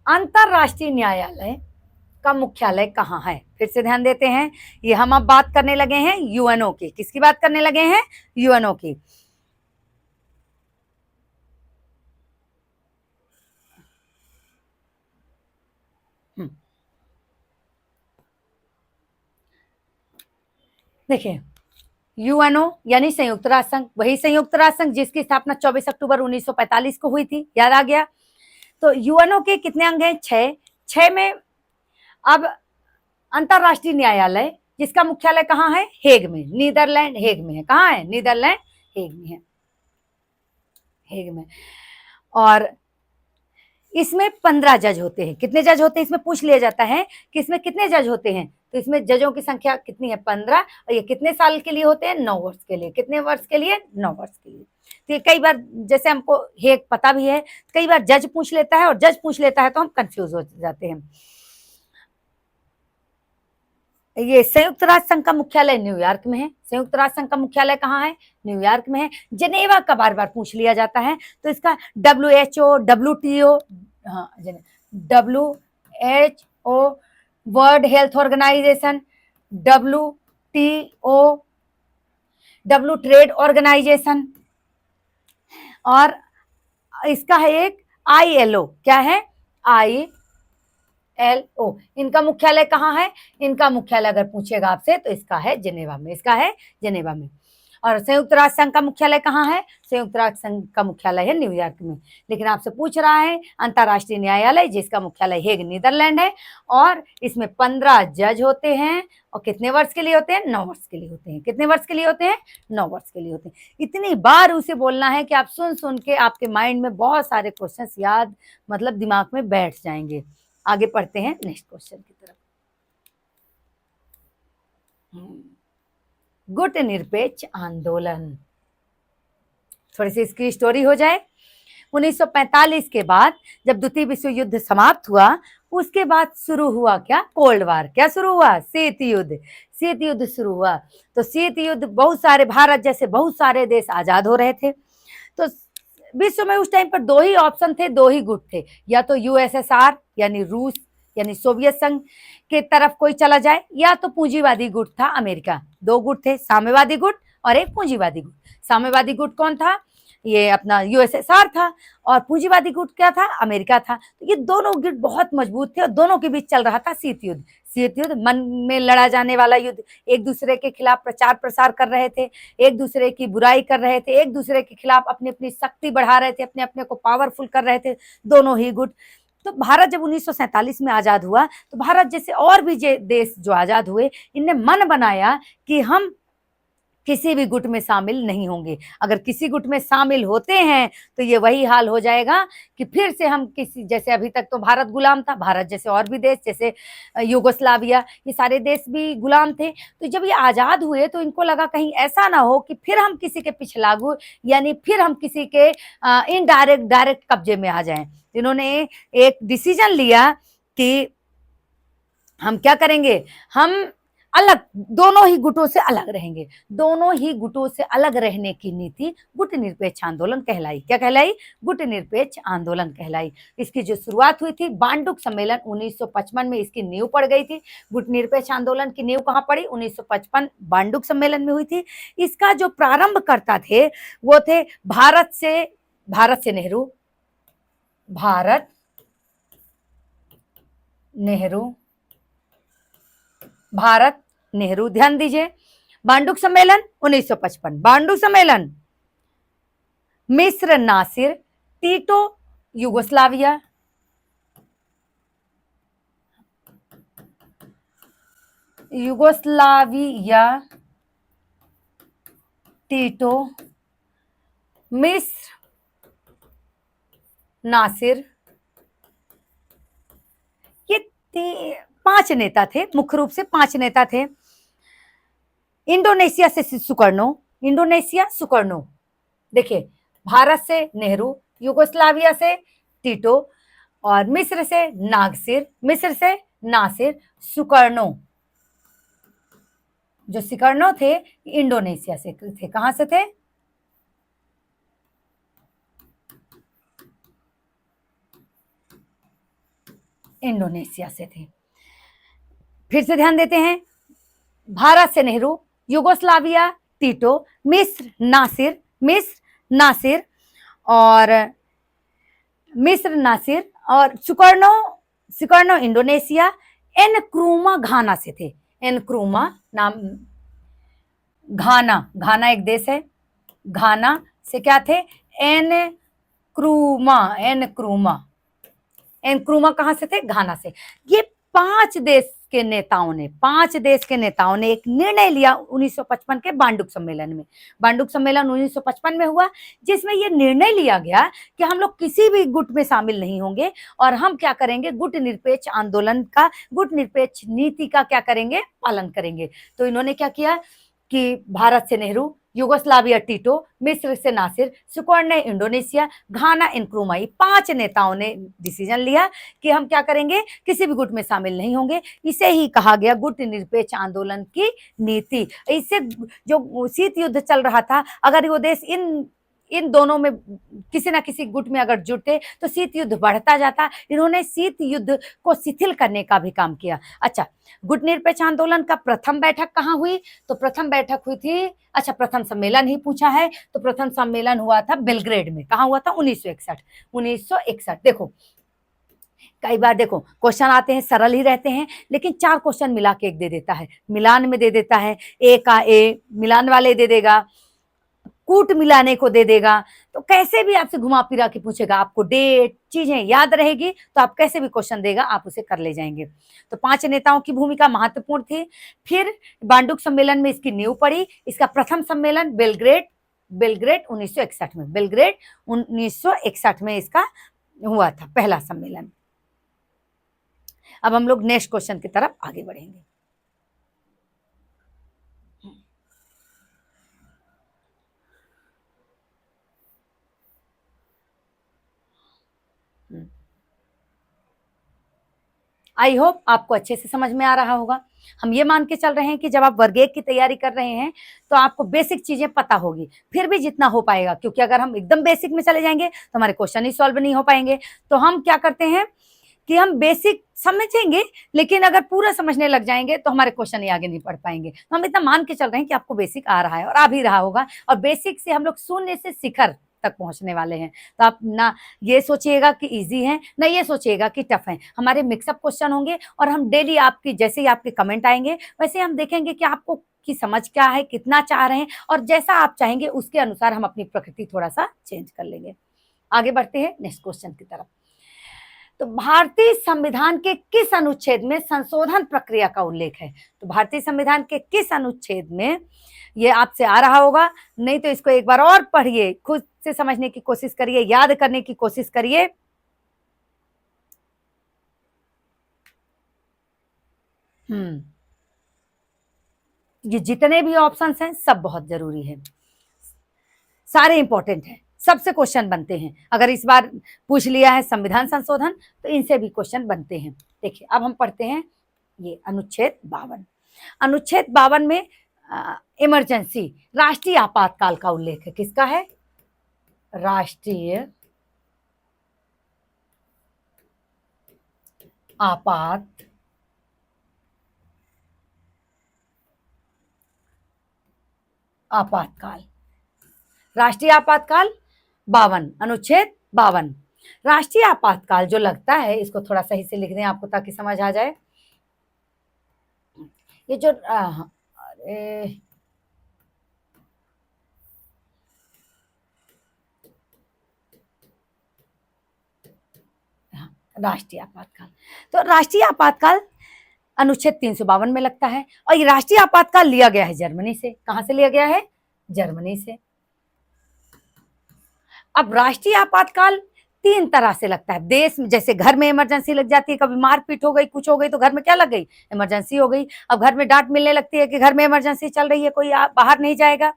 अंतरराष्ट्रीय न्यायालय का मुख्यालय कहाँ है? फिर से ध्यान देते हैं, ये हम अब बात करने लगे हैं यूएनओ की। किसकी बात करने लगे हैं? यूएनओ की। देखिए यूएनओ यानी संयुक्त राष्ट्र संघ, वही संयुक्त राष्ट्र संघ जिसकी स्थापना 24 अक्टूबर 1945 को हुई थी। याद आ गया? तो यूएनओ के कितने अंग हैं? 6। 6 में अब अंतरराष्ट्रीय न्यायालय जिसका मुख्यालय कहाँ है? हेग में, नीदरलैंड हेग में है। कहाँ है? नीदरलैंड हेग में है, हेग में। और इसमें 15 जज होते हैं। कितने जज होते हैं? इसमें पूछ लिया जाता है कि इसमें कितने जज होते हैं, तो इसमें जजों की संख्या कितनी है? 15। और ये कितने साल के लिए होते हैं? 9 वर्ष के लिए। कितने वर्ष के लिए? 9 वर्ष के लिए। तो ये कई बार, जैसे हमको हेग पता भी है, कई बार जज पूछ लेता है, और जज पूछ लेता है तो हम कंफ्यूज हो जाते हैं। ये संयुक्त राष्ट्र संघ का मुख्यालय न्यूयॉर्क में है। संयुक्त राष्ट्र संघ का मुख्यालय कहाँ है? न्यूयॉर्क में है। जेनेवा का बार बार पूछ लिया जाता है, तो इसका WHO, WTO, हाँ WHO, world health organization, WTO, W trade organization, और इसका है एक ILO। क्या है? ILO। इनका मुख्यालय कहाँ है? इनका मुख्यालय अगर पूछेगा आपसे तो इसका है जिनेवा में, इसका है जिनेवा में। और संयुक्त राष्ट्र संघ का मुख्यालय कहाँ है? संयुक्त राष्ट्र संघ का मुख्यालय है न्यूयॉर्क में। लेकिन आपसे पूछ रहा है अंतर्राष्ट्रीय न्यायालय, जिसका मुख्यालय हेग नीदरलैंड है, और इसमें 15 जज होते हैं, और कितने वर्ष के लिए होते हैं? 9 वर्ष के लिए होते हैं। कितने वर्ष के लिए होते हैं? 9 वर्ष के लिए होते हैं। इतनी बार उसे बोलना है कि आप सुन सुन के आपके माइंड में बहुत सारे क्वेश्चंस याद, मतलब दिमाग में बैठ जाएंगे। आगे पढ़ते हैं नेक्स्ट क्वेश्चन की तरफ। गुट निरपेक्ष आंदोलन, थोड़ी सी इसकी स्टोरी हो जाए। 1945 के बाद जब द्वितीय विश्व युद्ध समाप्त हुआ, उसके बाद शुरू हुआ क्या? Cold war. क्या शुरू हुआ? शीत युद्ध। शीत युद्ध शुरू हुआ। तो शीत युद्ध, बहुत सारे, भारत जैसे बहुत सारे देश आजाद हो रहे थे। तो विश्व में उस टाइम पर 2 ही ऑप्शन थे, 2 ही गुट थे, या तो यूएसएसआर यानी रूस यानी सोवियत संघ के तरफ कोई चला जाए, या तो पूंजीवादी गुट था अमेरिका। 2 गुट थे, साम्यवादी गुट और एक पूंजीवादी गुट। साम्यवादी गुट कौन था? ये अपना यूएसएसआर था, और पूंजीवादी गुट क्या था? अमेरिका था। तो ये दोनों गुट बहुत मजबूत थे, और दोनों के बीच चल रहा था शीत युद्ध। शीत युद्ध मन में लड़ा जाने वाला युद्ध, एक दूसरे के खिलाफ प्रचार प्रसार कर रहे थे, एक दूसरे की बुराई कर रहे थे, एक दूसरे के खिलाफ अपनी अपनी शक्ति बढ़ा रहे थे, अपने अपने को पावरफुल कर रहे थे, दोनों ही गुट। तो भारत जब 1947 में आजाद हुआ, तो भारत जैसे और भी देश जो आजाद हुए, इनने मन बनाया कि हम किसी भी गुट में शामिल नहीं होंगे। अगर किसी गुट में शामिल होते हैं तो ये वही हाल हो जाएगा कि फिर से हम किसी, जैसे अभी तक तो भारत गुलाम था, भारत जैसे और भी देश जैसे युगोस्लाविया, ये सारे देश भी गुलाम थे। तो जब ये आजाद हुए तो इनको लगा कहीं ऐसा ना हो कि फिर हम किसी के पीछे लागू, यानी फिर हम किसी के इनडायरेक्ट डायरेक्ट कब्जे में आ जाएं। इन्होंने एक डिसीजन लिया कि हम क्या करेंगे, हम अलग, दोनों ही गुटों से अलग रहेंगे। दोनों ही गुटों से अलग रहने की नीति गुट निरपेक्ष आंदोलन कहलाई। क्या कहलाई? गुट निरपेक्ष आंदोलन कहलाई। इसकी जो शुरुआत हुई थी बांडुक सम्मेलन 1955 में, इसकी नींव पड़ गई थी। गुट निरपेक्ष आंदोलन की नींव कहाँ पड़ी? 1955 बांडुक सम्मेलन में हुई थी। इसका जो प्रारंभ करता थे वो थे भारत से नेहरू, भारत नेहरू, ध्यान दीजिए। बांडुक सम्मेलन 1955, बांडुक सम्मेलन, मिस्र नासिर, टीटो युगोस्लाविया, टीटो, मिस्र नासिर, ये 5 नेता थे, मुख्य रूप से 5 नेता थे। इंडोनेशिया से सुकर्णो, देखिए, भारत से नेहरू, युगोस्लाविया से टीटो, और मिस्र से नासिर, सुकर्णो। जो सुकर्णो थे इंडोनेशिया से थे। कहां से थे? इंडोनेशिया से थे। फिर से ध्यान देते हैं, भारत से नेहरू, युगोस्लाविया टीटो, मिस्र नासिर और सुकर्णो इंडोनेशिया, एनक्रूमा घाना से थे। एनक्रूमा नाम, घाना एक देश है, घाना से क्या थे? एनक्रूमा कहां से थे? घाना से। ये 5 देश के नेताओं ने एक निर्णय लिया 1955 के बांडुक सम्मेलन में। बांडुक सम्मेलन 1955 में हुआ, जिसमें यह निर्णय लिया गया कि हम लोग किसी भी गुट में शामिल नहीं होंगे, और हम क्या करेंगे? गुट निरपेक्ष आंदोलन का, गुट निरपेक्ष नीति का क्या करेंगे? पालन करेंगे। तो इन्होंने क्या किया कि भारत से नेहरू, युगोस्लाविया टीटो, मिस्र से नासिर, सुकर्णो इंडोनेशिया, घाना एनक्रूमा, 5 नेताओं ने डिसीजन लिया कि हम क्या करेंगे? किसी भी गुट में शामिल नहीं होंगे। इसे ही कहा गया गुट निरपेक्ष आंदोलन की नीति। इससे जो शीत युद्ध चल रहा था, अगर वो देश इन दोनों में किसी ना किसी गुट में अगर जुटे तो शीत युद्ध बढ़ता जाता। इन्होंने शीत युद्ध को शिथिल करने का भी काम किया। अच्छा, गुट निरपेक्ष आंदोलन का प्रथम बैठक कहाँ हुई? तो प्रथम बैठक हुई थी, अच्छा प्रथम सम्मेलन ही पूछा है, तो प्रथम सम्मेलन हुआ था बेलग्रेड में। कहाँ हुआ था? 1961। देखो, कई बार देखो क्वेश्चन आते हैं, सरल ही रहते हैं, लेकिन 4 क्वेश्चन मिला के एक दे देता है, मिलान में दे देता है। ए का ए मिलान वाले दे देगा, कूट मिलाने को दे देगा, तो कैसे भी आपसे घुमा फिरा के पूछेगा, आपको डेट चीजें याद रहेगी तो आप कैसे भी क्वेश्चन देगा आप उसे कर ले जाएंगे। तो 5 नेताओं की भूमिका महत्वपूर्ण थी। फिर बांडुक सम्मेलन में इसकी नींव पड़ी। इसका प्रथम सम्मेलन बेलग्रेड बेलग्रेड 1961 में, बेलग्रेड 1961 में इसका हुआ था पहला सम्मेलन। अब हम लोग नेक्स्ट क्वेश्चन की तरफ आगे बढ़ेंगे। आई होप आपको अच्छे से समझ में आ रहा होगा। हम ये मान के चल रहे हैं कि जब आप वर्ग 1 की तैयारी कर रहे हैं तो आपको बेसिक चीजें पता होगी, फिर भी जितना हो पाएगा, क्योंकि अगर हम एकदम बेसिक में चले जाएंगे तो हमारे क्वेश्चन ही सॉल्व नहीं हो पाएंगे। तो हम क्या करते हैं कि हम बेसिक समझेंगे, लेकिन अगर पूरा समझने लग जाएंगे तो हमारे क्वेश्चन ही आगे नहीं पढ़ पाएंगे। तो हम इतना मान के चल रहे हैं कि आपको बेसिक आ रहा है और आ भी रहा होगा, और बेसिक से हम लोग शून्य से शिखर तक पहुंचने वाले हैं। तो आप ना ये सोचिएगा कि इजी है, ना ये सोचिएगा कि टफ है। हमारे मिक्सअप क्वेश्चन होंगे और हम डेली आपकी, जैसे ही आपके कमेंट आएंगे वैसे हम देखेंगे कि आपको की समझ क्या है, कितना चाह रहे हैं, और जैसा आप चाहेंगे उसके अनुसार हम अपनी प्रकृति थोड़ा सा चेंज कर लेंगे। आगे बढ़ते हैं नेक्स्ट क्वेश्चन की तरफ। तो भारतीय संविधान के किस अनुच्छेद में संशोधन प्रक्रिया का उल्लेख है? तो भारतीय संविधान के किस अनुच्छेद में, ये आपसे आ रहा होगा, नहीं तो इसको एक बार और पढ़िए, खुद से समझने की कोशिश करिए, याद करने की कोशिश करिए। ये जितने भी ऑप्शंस हैं सब बहुत जरूरी है, सारे इंपॉर्टेंट हैं, सबसे क्वेश्चन बनते हैं। अगर इस बार पूछ लिया है संविधान संशोधन तो इनसे भी क्वेश्चन बनते हैं। देखिए अब हम पढ़ते हैं ये अनुच्छेद 52। अनुच्छेद 52 में इमरजेंसी, राष्ट्रीय आपातकाल का उल्लेख है। किसका है? राष्ट्रीय आपातकाल, राष्ट्रीय आपातकाल 52, अनुच्छेद 52। राष्ट्रीय आपातकाल जो लगता है, इसको थोड़ा सही से लिख दें आपको ताकि समझ आ जाए। ये जो अरे राष्ट्रीय आपातकाल, तो राष्ट्रीय आपातकाल अनुच्छेद 352 में लगता है। और ये राष्ट्रीय आपातकाल लिया गया है जर्मनी से। कहां से लिया गया है? जर्मनी से। अब राष्ट्रीय आपातकाल 3 तरह से लगता है देश में। जैसे घर में इमरजेंसी लग जाती है, कभी मारपीट हो गई, कुछ हो गई, तो घर में क्या लग गई? इमरजेंसी हो गई। अब घर में डांट मिलने लगती है कि घर में इमरजेंसी चल रही है, कोई बाहर नहीं जाएगा।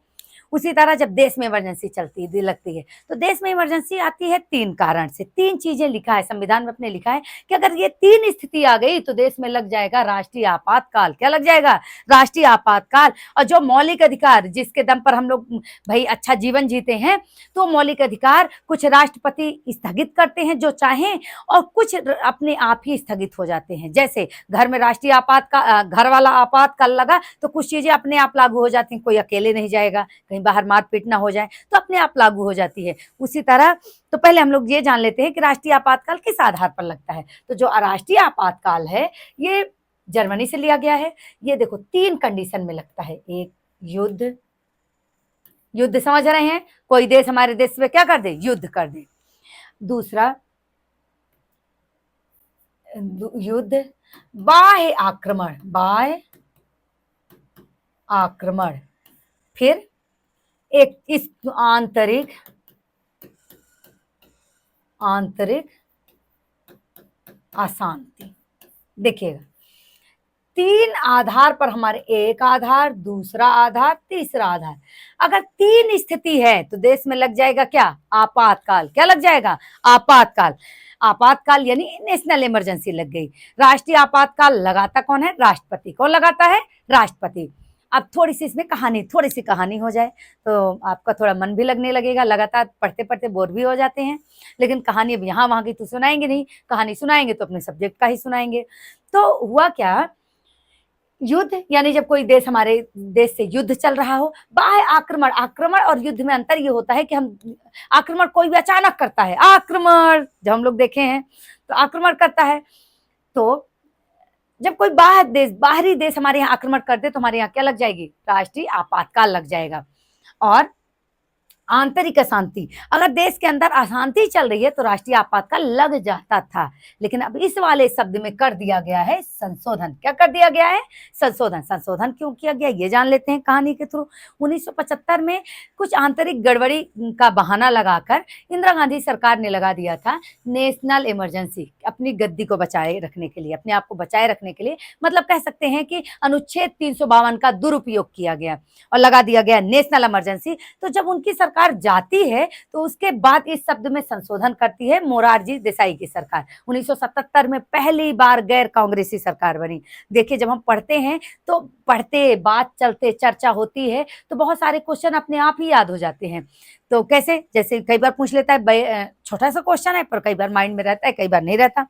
उसी तरह जब देश में इमरजेंसी चलती लगती है, तो देश में इमरजेंसी आती है 3 कारण से। 3 चीजें लिखा है संविधान में, अपने लिखा है कि अगर ये 3 स्थिति आ गई तो देश में लग जाएगा राष्ट्रीय आपातकाल। क्या लग जाएगा? राष्ट्रीय आपातकाल। और जो मौलिक अधिकार जिसके दम पर हम लोग भाई अच्छा जीवन जीते हैं, तो मौलिक अधिकार कुछ राष्ट्रपति स्थगित करते हैं जो चाहें, और कुछ अपने आप ही स्थगित हो जाते हैं। जैसे घर में राष्ट्रीय आपातकाल, घर वाला आपातकाल लगा तो कुछ चीजें अपने आप लागू हो जाती हैं। कोई अकेले नहीं जाएगा, कहीं बाहर मारपीट ना हो जाए, तो अपने आप लागू हो जाती है। उसी तरह तो पहले हम लोग ये जान लेते हैं कि राष्ट्रीय आपातकाल किस आधार पर लगता है। तो जो राष्ट्रीय आपातकाल है ये जर्मनी से लिया गया है। ये देखो 3 कंडीशन में लगता है। एक, युद्ध, युद्ध समझ रहे हैं, कोई देश हमारे देश पे क्या कर दे? युद्ध कर दे। दूसरा युद्ध, बाह्य आक्रमण, बाह्य आक्रमण, फिर एक इस आंतरिक अशांति। देखिएगा 3 आधार पर हमारे, एक आधार, दूसरा आधार, तीसरा आधार। अगर 3 स्थिति है तो देश में लग जाएगा क्या? आपातकाल। क्या लग जाएगा? आपातकाल। आपातकाल यानी नेशनल इमरजेंसी लग गई। राष्ट्रीय आपातकाल लगाता कौन है? राष्ट्रपति। कौन लगाता है? राष्ट्रपति। अब थोड़ी सी इसमें थोड़ी सी कहानी हो जाए तो आपका थोड़ा मन भी लगने लगेगा। लगातार पढ़ते पढ़ते बोर भी हो जाते हैं, लेकिन कहानी अब यहाँ वहां की तो सुनाएंगे नहीं। कहानी सुनाएंगे तो अपने सब्जेक्ट का ही सुनाएंगे। तो हुआ क्या, युद्ध यानी जब कोई देश हमारे देश से युद्ध चल रहा हो। बाह्य आक्रमण, आक्रमण और युद्ध में अंतर ये होता है कि हम आक्रमण कोई भी अचानक करता है, आक्रमण जब हम लोग देखे हैं तो आक्रमण करता है। तो जब कोई बाहरी देश हमारे यहाँ आक्रमण कर दे तो हमारे यहाँ क्या लग जाएगी? राष्ट्रीय आपातकाल लग जाएगा। और आंतरिक अशांति, अगर देश के अंदर अशांति चल रही है तो राष्ट्रीय आपातकाल लग जाता था, लेकिन अब इस वाले शब्द में कर दिया गया है संशोधन। क्या कर दिया गया है? संशोधन। संशोधन क्यों किया गया ये जान लेते हैं कहानी के थ्रू। 1975 में कुछ आंतरिक गड़बड़ी का बहाना लगाकर इंदिरा गांधी सरकार ने लगा दिया था नेशनल इमरजेंसी, अपनी गद्दी को बचाए रखने के लिए, अपने आप को बचाए रखने के लिए। मतलब कह सकते हैं कि अनुच्छेद 352 का दुरुपयोग किया गया और लगा दिया गया नेशनल इमरजेंसी। तो जब उनकी सरकार जाती है तो उसके बाद इस शब्द में संशोधन करती है मोरारजी देसाई की सरकार। 1977 में पहली बार गैर कांग्रेसी सरकार बनी। देखिए, जब हम पढ़ते हैं तो पढ़ते, बात चलते, चर्चा होती है तो बहुत सारे क्वेश्चन अपने आप ही याद हो जाते हैं। तो कैसे? जैसे कई बार पूछ लेता है, छोटा सा क्वेश्चन है पर कई बार माइंड में रहता है, कई बार नहीं रहता,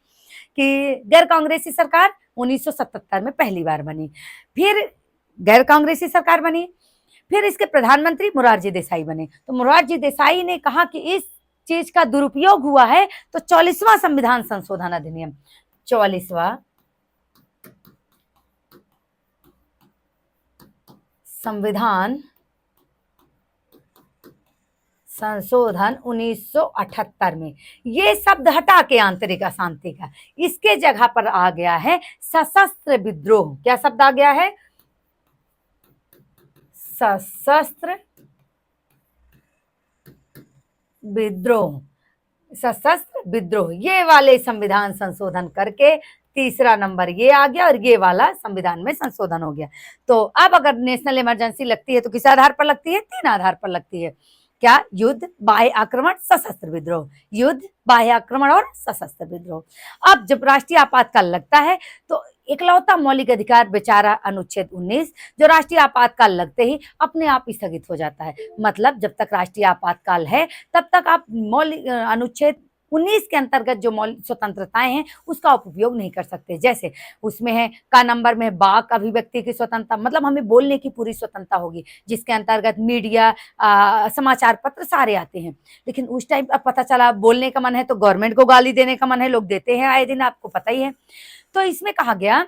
कि गैर कांग्रेसी सरकार 1977 में पहली बार बनी, फिर गैर कांग्रेसी सरकार बनी, फिर इसके प्रधानमंत्री मोरारजी देसाई बने। तो मोरारजी देसाई ने कहा कि इस चीज का दुरुपयोग हुआ है, तो 44वां संविधान संशोधन अधिनियम, 44वां संविधान संशोधन 1978 में ये शब्द हटा के आंतरिक अशांति का, इसके जगह पर आ गया है सशस्त्र विद्रोह। क्या शब्द आ गया है? सशस्त्र विद्रोह। सशस्त्र विद्रोह, ये वाले संविधान संशोधन करके तीसरा नंबर ये आ गया और ये वाला संविधान में संशोधन हो गया। तो अब अगर नेशनल इमरजेंसी लगती है तो किस आधार पर लगती है? 3 आधार पर लगती है। क्या? युद्ध, बाह्य आक्रमण, सशस्त्र विद्रोह। युद्ध, बाह्य आक्रमण और सशस्त्र विद्रोह। अब जब राष्ट्रीय आपातकाल लगता है तो इकलौता मौलिक अधिकार बेचारा अनुच्छेद 19, जो राष्ट्रीय आपातकाल लगते ही अपने आप स्थगित हो जाता है। मतलब जब तक राष्ट्रीय आपातकाल है तब तक आप मौलिक अनुच्छेद 19 के अंतर्गत जो मौलिक स्वतंत्रताएं हैं उसका उपयोग नहीं कर सकते। जैसे उसमें है का नंबर में वाक अभिव्यक्ति की स्वतंत्रता, मतलब हमें बोलने की पूरी स्वतंत्रता होगी, जिसके अंतर्गत मीडिया, समाचार पत्र सारे आते हैं। लेकिन उस टाइम पर पता चला बोलने का मन है तो गवर्नमेंट को गाली देने का मन है, लोग देते हैं आए दिन, आपको पता ही है। तो इसमें कहा गया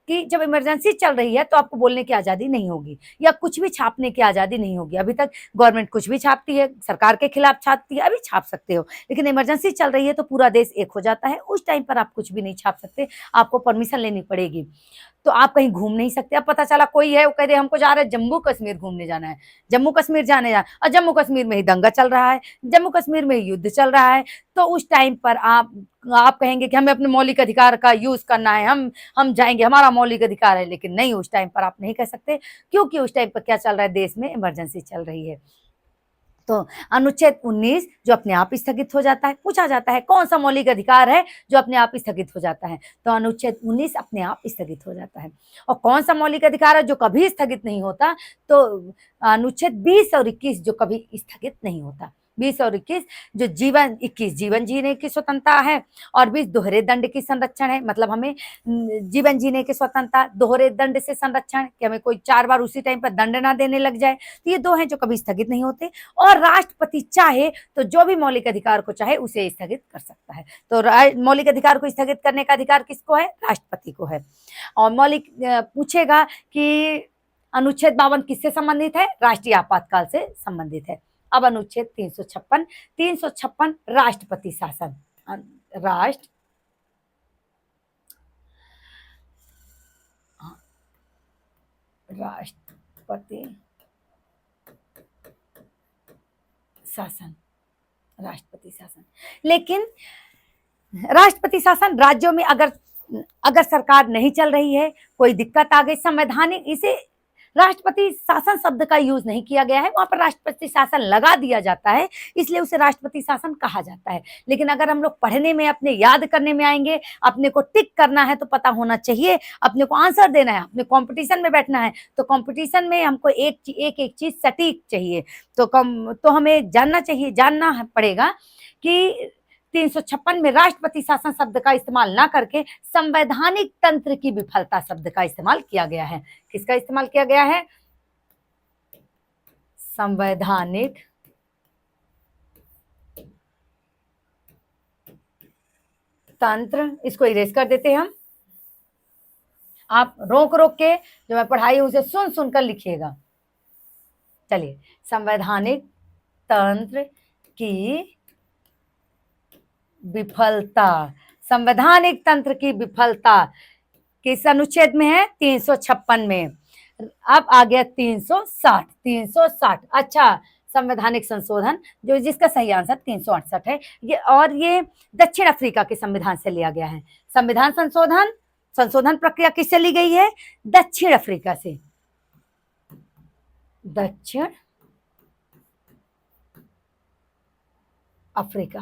कि जब इमरजेंसी चल रही है तो आपको बोलने की आजादी नहीं होगी या कुछ भी छापने की आजादी नहीं होगी। अभी तक गवर्नमेंट कुछ भी छापती है, सरकार के खिलाफ छापती है, अभी छाप सकते हो, लेकिन इमरजेंसी चल रही है तो पूरा देश एक हो जाता है, उस टाइम पर आप कुछ भी नहीं छाप सकते, आपको परमिशन लेनी पड़ेगी। तो आप कहीं घूम नहीं सकते। अब पता चला कोई है, वो कह दे हमको जा रहा है जम्मू कश्मीर घूमने जाना है, जम्मू कश्मीर जाने जाना, और जम्मू कश्मीर में ही दंगा चल रहा है, जम्मू कश्मीर में ही युद्ध चल रहा है, तो उस टाइम पर आप कहेंगे कि हमें अपने मौलिक अधिकार का यूज करना है, हम जाएंगे, हमारा मौलिक अधिकार है। लेकिन नहीं, उस टाइम पर आप नहीं कह सकते, क्योंकि उस टाइम पर क्या चल रहा है, देश में इमरजेंसी चल रही है। तो अनुच्छेद 19 जो अपने आप स्थगित हो जाता है। पूछा जाता है कौन सा मौलिक अधिकार है जो अपने आप स्थगित हो जाता है, तो अनुच्छेद 19 अपने आप स्थगित हो जाता है। और कौन सा मौलिक अधिकार है जो कभी स्थगित नहीं होता, तो अनुच्छेद 20 और 21 जो कभी स्थगित नहीं होता। 20 और 21 जो 21 जीवन जीने की स्वतंत्रता है और 20 दोहरे दंड की संरक्षण है। मतलब हमें जीवन जीने की स्वतंत्रता, दोहरे दंड से संरक्षण, कि हमें कोई 4 बार उसी टाइम पर दंड ना देने लग जाए। तो ये 2 हैं जो कभी स्थगित नहीं होते। और राष्ट्रपति चाहे तो जो भी मौलिक अधिकार को चाहे उसे स्थगित कर सकता है। तो मौलिक अधिकार को स्थगित करने का अधिकार किसको है? राष्ट्रपति को है। और मौलिक पूछेगा कि अनुच्छेद 52 किससे संबंधित है? राष्ट्रीय आपातकाल से संबंधित है। अब अनुच्छेद 356 राष्ट्रपति शासन। राष्ट्रपति शासन, राष्ट्रपति शासन। लेकिन राष्ट्रपति शासन राज्यों में अगर सरकार नहीं चल रही है, कोई दिक्कत आ गई, संवैधानिक, इसे राष्ट्रपति शासन शब्द का यूज नहीं किया गया है, वहां पर राष्ट्रपति शासन लगा दिया जाता है, इसलिए उसे राष्ट्रपति शासन कहा जाता है। लेकिन अगर हम लोग पढ़ने में, अपने याद करने में आएंगे, अपने को टिक करना है तो पता होना चाहिए, अपने को आंसर देना है, अपने कंपटीशन में बैठना है, तो कंपटीशन में हमको एक चीज सटीक चाहिए, तो हमें जानना पड़ेगा कि 356 में राष्ट्रपति शासन शब्द का इस्तेमाल ना करके संवैधानिक तंत्र की विफलता शब्द का इस्तेमाल किया गया है। किसका इस्तेमाल किया गया है? संवैधानिक तंत्र। इसको इरेज कर देते हैं हम। आप रोक के जो मैं पढ़ाई उसे सुन सुनकर लिखिएगा। चलिए, संवैधानिक तंत्र की विफलता, संवैधानिक तंत्र की विफलता किस अनुच्छेद में है? 356 में। अब आ गया 360। 360 अच्छा, संवैधानिक संशोधन जो जिसका सही आंसर 368 है ये, और ये दक्षिण अफ्रीका के संविधान से लिया गया है। संविधान संशोधन प्रक्रिया किससे ली गई है? दक्षिण अफ्रीका से। दक्षिण अफ्रीका,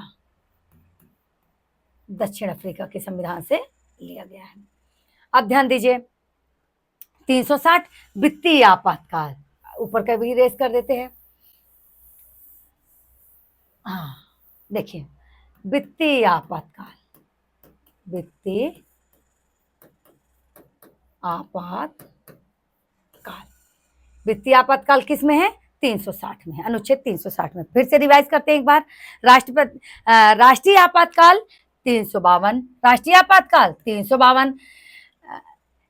दक्षिण अफ्रीका के संविधान से लिया गया है। अब ध्यान दीजिए 360 वित्तीय आपातकाल, ऊपर का भी रेस कर देते हैं। हाँ देखिए, वित्तीय आपातकाल, वित्तीय आपातकाल, वित्तीय आपातकाल किस में है? 360 में है, अनुच्छेद 360 में। फिर से रिवाइज करते हैं एक बार। राष्ट्रीय आपातकाल 352, राष्ट्रीय आपातकाल 352,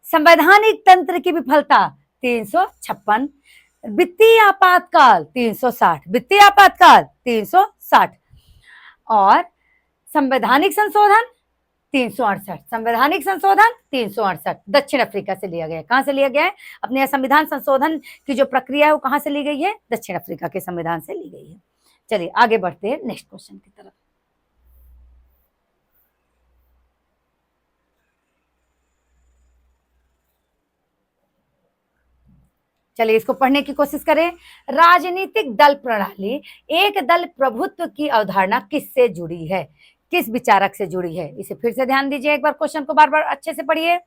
संवैधानिक तंत्र की विफलता 356, वित्तीय आपातकाल 360, वित्तीय आपातकाल 360 और संवैधानिक संशोधन 368, संवैधानिक संशोधन 368 दक्षिण अफ्रीका से लिया गया है। कहां से लिया गया है? अपने यह संविधान संशोधन की जो प्रक्रिया है वो कहां से ली गई है? दक्षिण अफ्रीका के संविधान से ली गई है। चलिए आगे बढ़ते हैं नेक्स्ट क्वेश्चन की तरफ। चलिए इसको पढ़ने की कोशिश करें। राजनीतिक दल प्रणाली, एक दल प्रभुत्व की अवधारणा किससे जुड़ी है? किस विचारक से जुड़ी है? इसे फिर से ध्यान दीजिए, एक बार क्वेश्चन को बार बार अच्छे से पढ़िए,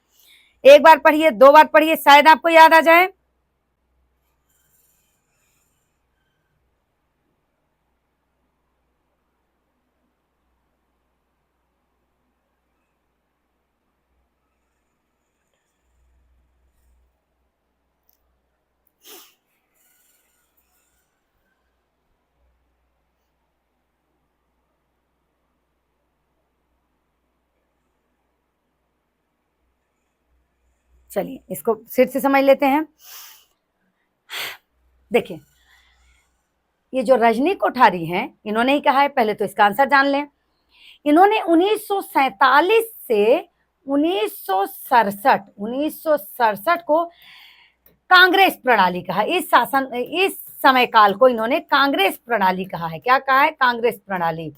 एक बार पढ़िए, दो बार पढ़िए, शायद आपको याद आ जाए। चलिए इसको फिर से समझ लेते हैं। देखिए ये जो रजनी कोठारी हैं, इन्होंने ही कहा है, पहले तो इसका आंसर जान लें। इन्होंने 1947 से 1967 को कांग्रेस प्रणाली कहा। इस समय काल को इन्होंने कांग्रेस प्रणाली कहा है। क्या कहा है? कांग्रेस प्रणाली,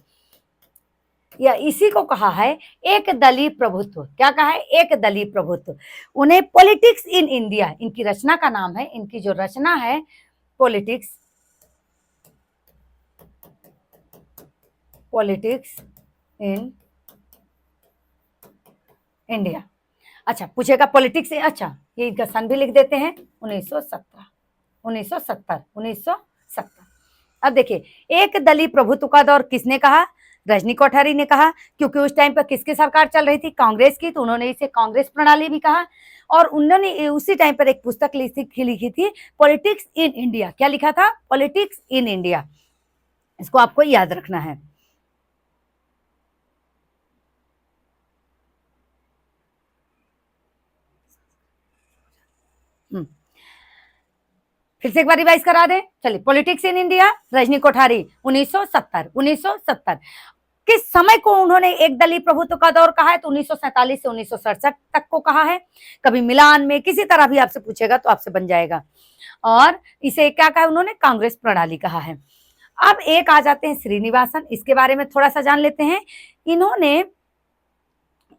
या इसी को कहा है एक दलीय प्रभुत्व। क्या कहा है? एक दलीय प्रभुत्व। उन्हें पॉलिटिक्स इन इंडिया, इनकी रचना का नाम है, इनकी जो रचना है पॉलिटिक्स इन इंडिया। अच्छा पूछेगा पॉलिटिक्स, अच्छा ये इनका सन भी लिख देते हैं 1970। अब देखिए एक दलीय प्रभुत्व का दौर किसने कहा? रजनी कोठारी ने कहा, क्योंकि उस टाइम पर किसकी सरकार चल रही थी? कांग्रेस की, तो उन्होंने इसे कांग्रेस प्रणाली भी कहा। और उन्होंने उसी टाइम पर एक पुस्तक लिखी थी पॉलिटिक्स इन इंडिया। क्या लिखा था? Politics in India. इसको आपको याद रखना है। फिर से एक बार रिवाइज करा दें। चलिए politics in India, Rajni Kothari 1970। किस समय को उन्होंने एक दलीय प्रभुत्व का दौर कहा है? तो 1947 से 1967 तक को कहा है। कभी मिलान में किसी तरह भी आपसे पूछेगा तो आपसे बन जाएगा। और इसे क्या कहा उन्होंने? कांग्रेस प्रणाली कहा है। अब एक आ जाते हैं श्रीनिवासन, इसके बारे में थोड़ा सा जान लेते हैं।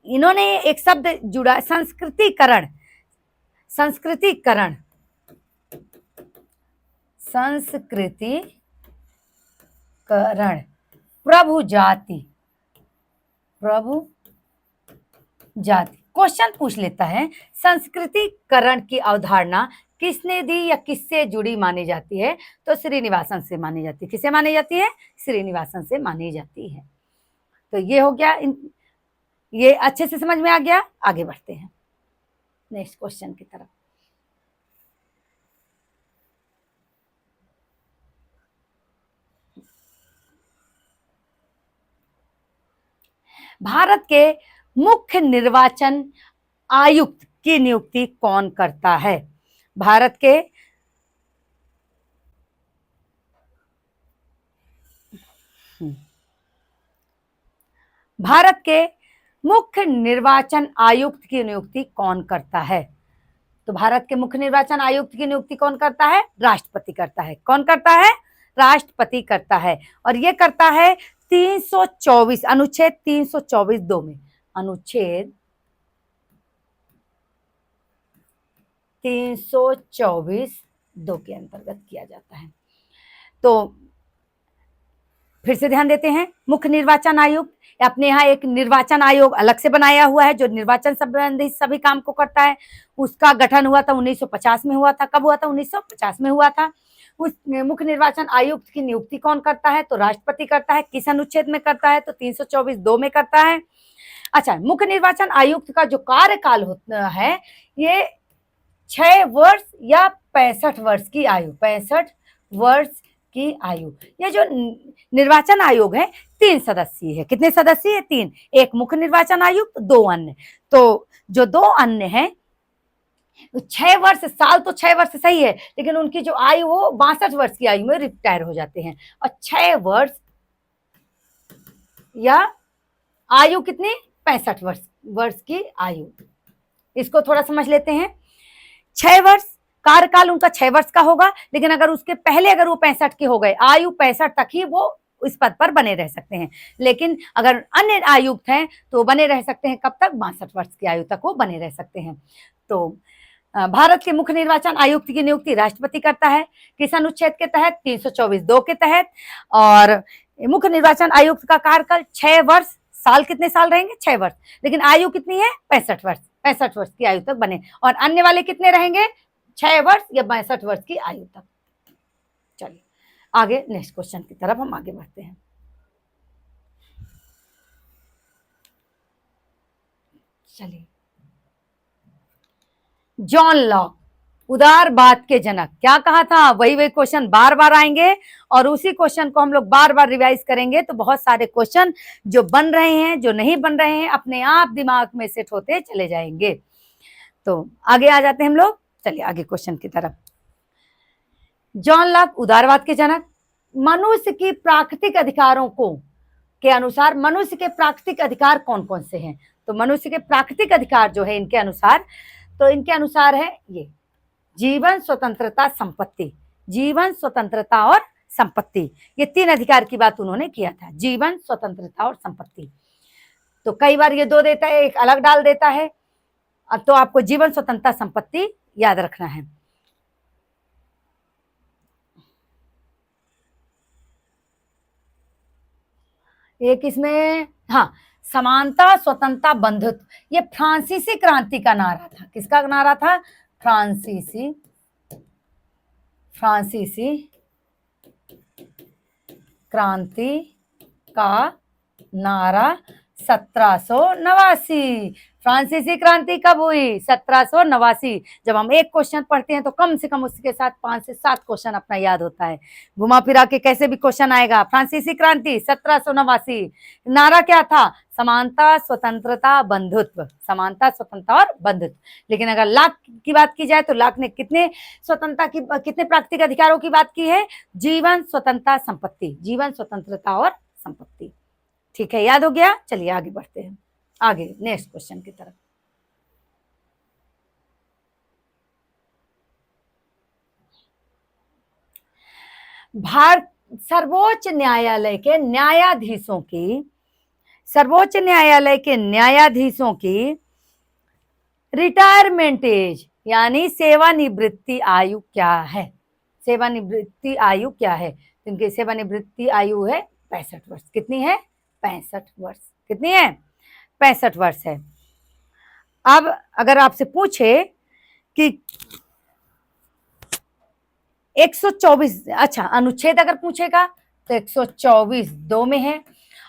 इन्होंने एक शब्द जुड़ा, संस्कृतिकरण। प्रभु जाति। क्वेश्चन पूछ लेता है संस्कृतिकरण की अवधारणा किसने दी या किससे जुड़ी मानी जाती है? तो श्रीनिवासन से मानी जाती है। किससे मानी जाती है? श्रीनिवासन से मानी जाती है। तो ये हो गया, ये अच्छे से समझ में आ गया। आगे बढ़ते हैं नेक्स्ट क्वेश्चन की तरफ। भारत के मुख्य निर्वाचन आयुक्त की नियुक्ति कौन करता है? भारत के भारत के मुख्य निर्वाचन आयुक्त की नियुक्ति कौन करता है? तो भारत के मुख्य निर्वाचन आयुक्त की नियुक्ति कौन करता है? राष्ट्रपति करता है। कौन करता है? राष्ट्रपति करता है। और ये करता है 324 अनुच्छेद 324(2) में। अनुच्छेद 324(2) के अंतर्गत किया जाता है। तो फिर से ध्यान देते हैं, मुख्य निर्वाचन आयुक्त अपने यहाँ एक निर्वाचन आयोग अलग से बनाया हुआ है जो निर्वाचन संबंधित सभी काम को करता है। उसका गठन हुआ था 1950 में हुआ था। कब हुआ था? 1950 में हुआ था। उस मुख्य निर्वाचन आयुक्त की नियुक्ति कौन करता है? तो राष्ट्रपति करता है। किस अनुच्छेद में करता है? तो 324(2) में करता है। अच्छा, मुख्य निर्वाचन आयुक्त का जो कार्यकाल होता है ये 6 वर्ष या 65 वर्ष की आयु, 65 वर्ष की आयु। ये जो निर्वाचन आयोग है 3 सदस्यीय है। कितने सदस्यीय है? 3। एक मुख्य निर्वाचन आयुक्त, 2 अन्य। तो जो 2 अन्य हैं 6 वर्ष, साल तो 6 वर्ष सही है, लेकिन उनकी जो आयु वो 62 वर्ष की आयु में रिटायर हो जाते हैं। और 6 वर्ष या आयु कितनी? 65 वर्ष की आयु। इसको थोड़ा समझ लेते हैं। 6 वर्ष कार्यकाल उनका 6 वर्ष का होगा, लेकिन अगर उसके पहले अगर वो 65 के हो गए, आयु 65 तक ही वो इस पद पर बने रह सकते हैं। लेकिन अगर अन्य आयुक्त हैं तो बने रह सकते हैं कब तक? 62 वर्ष की आयु तक वो बने रह सकते हैं। तो भारत के मुख्य निर्वाचन आयुक्त की नियुक्ति राष्ट्रपति करता है। किस अनुच्छेद के तहत? 324(2) के तहत। और मुख्य निर्वाचन आयुक्त का कार्यकाल 6 वर्ष, साल कितने साल रहेंगे? 6 वर्ष, लेकिन आयु कितनी है? 65 वर्ष, 65 वर्ष की आयु तक बने। और अन्य वाले कितने रहेंगे? 6 वर्ष या 62 वर्ष की आयु तक। चलिए आगे नेक्स्ट क्वेश्चन की तरफ हम आगे बढ़ते हैं। चलिए, जॉन लॉक उदारवाद के जनक, क्या कहा था? वही क्वेश्चन बार बार आएंगे और उसी क्वेश्चन को हम लोग बार बार रिवाइज करेंगे। तो बहुत सारे क्वेश्चन जो बन रहे हैं, जो नहीं बन रहे हैं, अपने आप दिमाग में सेट होते चले जाएंगे। तो आगे आ जाते हैं हम लोग। चलिए आगे क्वेश्चन की तरफ। जॉन लॉक उदारवाद के जनक। मनुष्य की प्राकृतिक अधिकारों को के अनुसार मनुष्य के प्राकृतिक अधिकार कौन कौन से हैं? तो मनुष्य के प्राकृतिक अधिकार जो है इनके अनुसार, तो इनके अनुसार है ये जीवन, स्वतंत्रता, संपत्ति। जीवन, स्वतंत्रता और संपत्ति, ये 3 अधिकार की बात उन्होंने किया था। जीवन, स्वतंत्रता और संपत्ति। तो कई बार ये 2 देता है, एक अलग डाल देता है। तो आपको जीवन, स्वतंत्रता, संपत्ति याद रखना है। एक इसमें हाँ, समानता, स्वतंत्रता, बंधुत्व, ये फ्रांसीसी क्रांति का नारा था। किसका नारा था? फ्रांसीसी क्रांति का नारा 1789। फ्रांसीसी क्रांति कब हुई? 1789। जब हम एक क्वेश्चन पढ़ते हैं तो कम से कम उसके साथ 5 से 7 क्वेश्चन अपना याद होता है। घुमा फिरा के कैसे भी क्वेश्चन आएगा। फ्रांसीसी क्रांति 1789, नारा क्या था? समानता, स्वतंत्रता, बंधुत्व। समानता, स्वतंत्रता और बंधुत्व। लेकिन अगर लॉक की बात की जाए तो लॉक ने कितने स्वतंत्रता की, कितने प्राकृतिक अधिकारों की बात की है? जीवन, स्वतंत्रता, संपत्ति। जीवन, स्वतंत्रता और संपत्ति। ठीक है, याद हो गया। चलिए आगे बढ़ते हैं, आगे नेक्स्ट क्वेश्चन की तरफ। भारत सर्वोच्च न्यायालय के न्यायाधीशों की रिटायरमेंट एज यानी सेवानिवृत्ति आयु क्या है? सेवानिवृत्ति आयु क्या है? इनकी सेवानिवृत्ति आयु है 65 वर्ष। कितनी है? 65 वर्ष। कितनी है? 65 वर्ष है। अब अगर आपसे पूछे कि 124, अच्छा अनुच्छेद अगर पूछेगा तो 124(2) में है।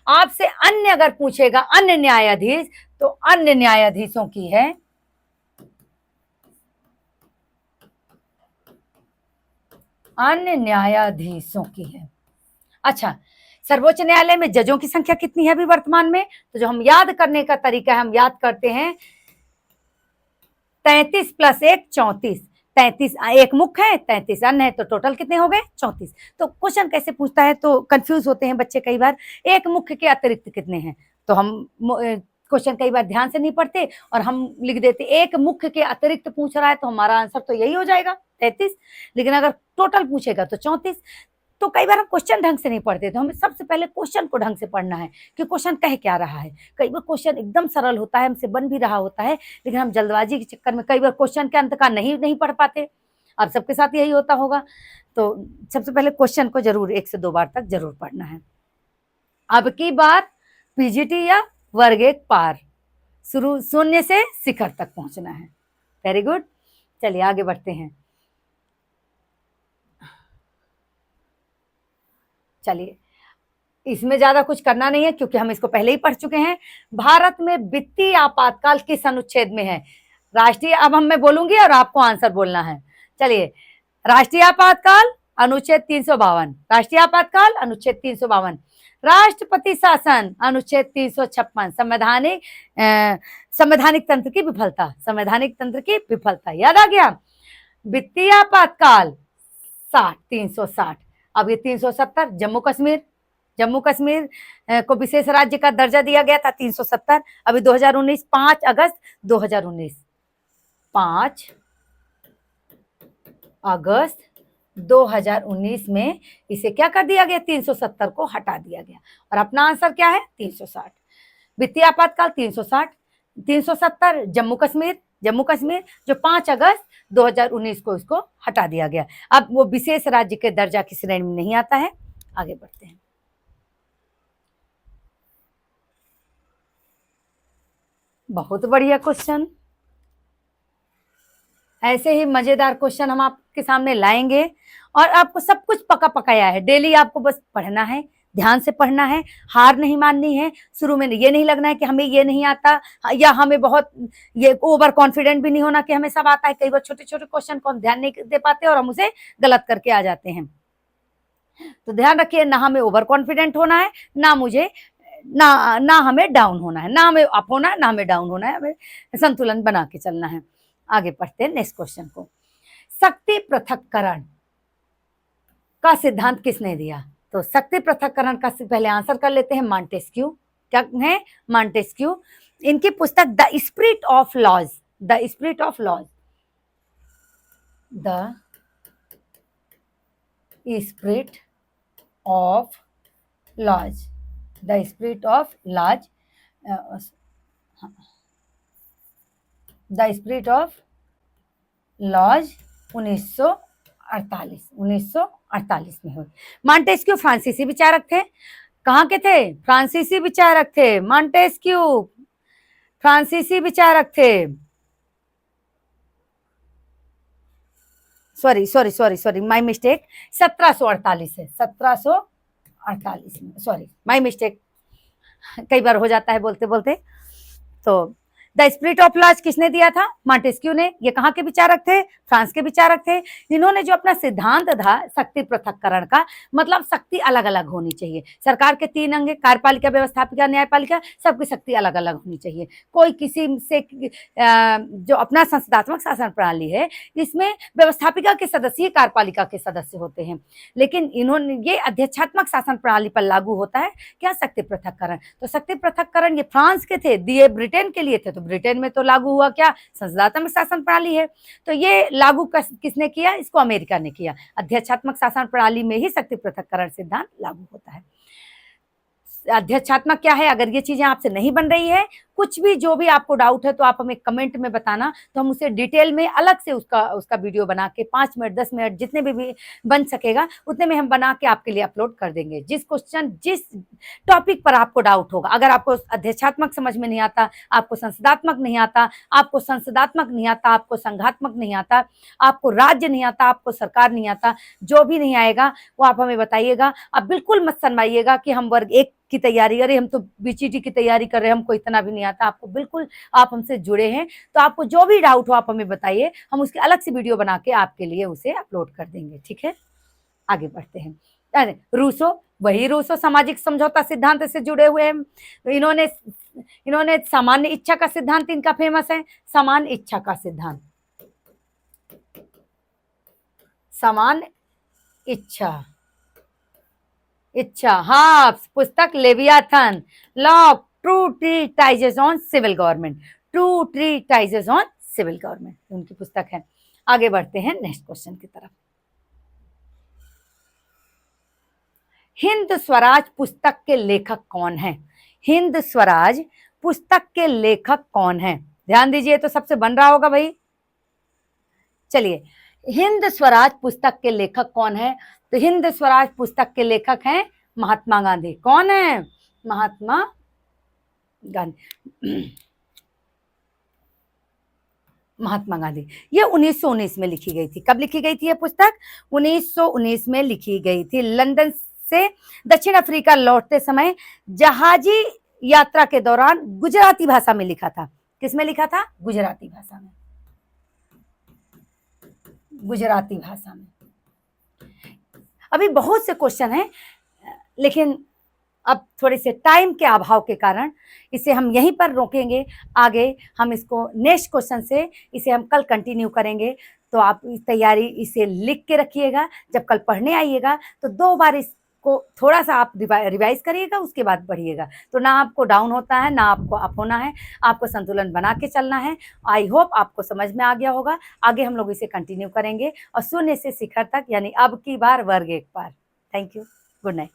आपसे अन्य अगर पूछेगा, अन्य न्यायाधीश, तो अन्य न्यायाधीशों की है अच्छा, सर्वोच्च न्यायालय में जजों की संख्या कितनी है अभी वर्तमान में? तो जो हम याद करने का तरीका है, हम याद करते हैं 33 + 1 34। 33 एक मुख्य है, 33 अन्य है, तो टोटल कितने हो गए? 34। तो क्वेश्चन कैसे पूछता है तो कंफ्यूज होते हैं बच्चे कई बार, एक मुख्य के अतिरिक्त कितने हैं, तो हम क्वेश्चन कई बार ध्यान से नहीं पढ़ते और हम लिख देते एक मुख्य के अतिरिक्त पूछ रहा है तो हमारा आंसर तो यही हो जाएगा 33, लेकिन अगर टोटल पूछेगा तो 34। तो कई बार हम क्वेश्चन ढंग से नहीं पढ़ते, तो हमें सबसे पहले क्वेश्चन को ढंग से पढ़ना है कि क्वेश्चन कह क्या रहा है। कई बार क्वेश्चन एकदम सरल होता है, हमसे बन भी रहा होता है, लेकिन हम जल्दबाजी के चक्कर में कई बार क्वेश्चन के अंत का नहीं पढ़ पाते। आप सबके साथ यही होता होगा। तो सबसे पहले क्वेश्चन को जरूर 1 से 2 बार तक जरूर पढ़ना है। अब की बार पीजीटी या वर्ग 1 पार, शुरू शून्य से शिखर तक पहुंचना है। वेरी गुड, चलिए आगे बढ़ते हैं। चलिए, इसमें ज्यादा कुछ करना नहीं है क्योंकि हम इसको पहले ही पढ़ चुके हैं। भारत में वित्तीय आपातकाल किस अनुच्छेद में है? राष्ट्रीय, अब मैं बोलूंगी और आपको आंसर बोलना है। चलिए, राष्ट्रीय आपातकाल अनुच्छेद 352, राष्ट्रीय आपातकाल अनुच्छेद 352, राष्ट्रपति शासन अनुच्छेद 356, संवैधानिक तंत्र की विफलता, संवैधानिक तंत्र की विफलता याद आ गया। वित्तीय आपातकाल 360। अब ये 370 जम्मू कश्मीर को विशेष राज्य का दर्जा दिया गया था 370। अभी 2019 5 अगस्त 2019, 5 अगस्त 2019 में इसे क्या कर दिया गया? 370 को हटा दिया गया और अपना आंसर क्या है? 360। वित्तीय आपातकाल 360, 370 जम्मू कश्मीर जो 5 अगस्त 2019 को इसको हटा दिया गया। अब वो विशेष राज्य के दर्जा की श्रेणी में नहीं आता है। आगे बढ़ते हैं। बहुत बढ़िया क्वेश्चन, ऐसे ही मजेदार क्वेश्चन हम आपके सामने लाएंगे और आपको सब कुछ पका पकाया है। डेली आपको बस पढ़ना है, ध्यान से पढ़ना है, हार नहीं माननी है। शुरू में ये नहीं लगना है कि हमें ये नहीं आता या हमें बहुत ये ओवर कॉन्फिडेंट भी नहीं होना कि हमें सब आता है। कई बार छोटे छोटे क्वेश्चन को हम ध्यान नहीं दे पाते और हम उसे गलत करके आ जाते हैं। तो ध्यान रखिए, ना हमें ओवर कॉन्फिडेंट होना है, ना हमें डाउन होना है, ना हमें अप होना है, ना हमें डाउन होना है। हमें संतुलन बना के चलना है। आगे बढ़ते हैं नेक्स्ट क्वेश्चन को। शक्ति पृथक्करण का सिद्धांत किसने दिया? तो शक्ति पृथक्करण का पहले आंसर कर लेते हैं, मॉन्टेस्क्यू। क्या है? मॉन्टेस्क्यू। इनकी पुस्तक the spirit of laws, the spirit of laws, the spirit of laws, the spirit of laws, the spirit of laws 1948 में हुई। मॉन्टेस्क्यू फ्रांसीसी विचारक थे। कहाँ के थे? फ्रांसीसी विचारक थे। मॉन्टेस्क्यू फ्रांसीसी विचारक थे। सॉरी माय मिस्टेक, 1748 है, 1748 में, सॉरी माय मिस्टेक, कई बार हो जाता है बोलते बोलते। तो द स्पिरिट ऑफ लॉज किसने दिया था? मॉन्टेस्क्यू ने। ये कहाँ के विचारक थे? फ्रांस के विचारक थे। इन्होंने जो अपना सिद्धांत था शक्ति पृथक्करण का, मतलब शक्ति अलग अलग होनी चाहिए। सरकार के 3 अंग, कार्यपालिका, व्यवस्थापिका, न्यायपालिका, सबकी शक्ति अलग अलग होनी चाहिए। कोई किसी से जो अपना संसदात्मक शासन प्रणाली है, इसमें व्यवस्थापिका के सदस्य कार्यपालिका के सदस्य होते हैं, लेकिन इन्होंने ये अध्यक्षात्मक शासन प्रणाली पर लागू होता है क्या? शक्ति पृथक्करण। तो शक्ति पृथक्करण ये फ्रांस के थे, दिए ब्रिटेन के लिए थे, तो ब्रिटेन में तो लागू हुआ क्या? संसदात्मक शासन प्रणाली है। तो ये लागू किसने किया? इसको अमेरिका ने किया। अध्यक्षात्मक शासन प्रणाली में ही शक्ति पृथक्करण सिद्धांत लागू होता है। अध्यक्षात्मक क्या है? अगर ये चीजें आपसे नहीं बन रही है, कुछ भी जो भी आपको डाउट है, तो आप हमें कमेंट में बताना, तो हम उसे डिटेल में अलग से उसका वीडियो बना के 5 मिनट 10 मिनट जितने भी बन सकेगा उतने में हम बना के आपके लिए अपलोड कर देंगे। जिस टॉपिक पर आपको डाउट होगा, अगर आपको अध्यक्षात्मक समझ में नहीं आता, आपको संसदात्मक नहीं आता, आपको संघात्मक नहीं आता, आपको राज्य नहीं आता, आपको सरकार नहीं आता, जो भी नहीं आएगा वो आप हमें बताइएगा। अब बिल्कुल मत शर्माइएगा कि हम वर्ग 1 की तैयारी करें, हम तो बीचीटी की तैयारी कर रहे हैं, हमको इतना भी नहीं आता। आपको बिल्कुल, आप हमसे जुड़े हैं तो आपको जो भी डाउट हो आप हमें बताइए, हम उसके अलग से वीडियो बना के आपके लिए उसे अपलोड कर देंगे। ठीक है, आगे बढ़ते हैं। अरे रूसो सामाजिक समझौता सिद्धांत से जुड़े हुए हैं। इन्होंने सामान्य इच्छा का सिद्धांत इनका फेमस है, सामान्य इच्छा का सिद्धांत, समान इच्छा, इच्छा, हाँ, पुस्तक Leviathan, law true treatises on civil government, true treatises on civil government उनकी पुस्तक है। आगे बढ़ते हैं नेक्स्ट क्वेश्चन की तरफ। हिंद स्वराज पुस्तक के लेखक कौन है? हिंद स्वराज पुस्तक के लेखक कौन है? ध्यान दीजिए, तो सबसे बन रहा होगा भाई। चलिए, हिंद स्वराज पुस्तक के लेखक कौन है? तो हिंद स्वराज पुस्तक के लेखक हैं महात्मा गांधी। कौन है? महात्मा गांधी। महात्मा गांधी। ये 1919 में लिखी गई थी। कब लिखी गई थी ये पुस्तक? 1919 में लिखी गई थी। लंदन से दक्षिण अफ्रीका लौटते समय जहाजी यात्रा के दौरान गुजराती भाषा में लिखा था। किसमें लिखा था? गुजराती भाषा में। गुजराती भाषा में। अभी बहुत से क्वेश्चन हैं, लेकिन अब थोड़े से टाइम के अभाव के कारण इसे हम यहीं पर रोकेंगे। आगे हम इसको नेक्स्ट क्वेश्चन से इसे हम कल कंटिन्यू करेंगे। तो आप तैयारी इसे लिख के रखिएगा। जब कल पढ़ने आइएगा तो 2 बार इसको थोड़ा सा आप रिवाइज करिएगा, उसके बाद पढ़िएगा। तो ना आपको डाउन होता है, ना आपको अप होना है, आपको संतुलन बना के चलना है। आई होप आपको समझ में आ गया होगा। आगे हम लोग इसे कंटिन्यू करेंगे और शून्य से शिखर तक, यानी अब की बार वर्ग 1 पर। Thank you. Good night.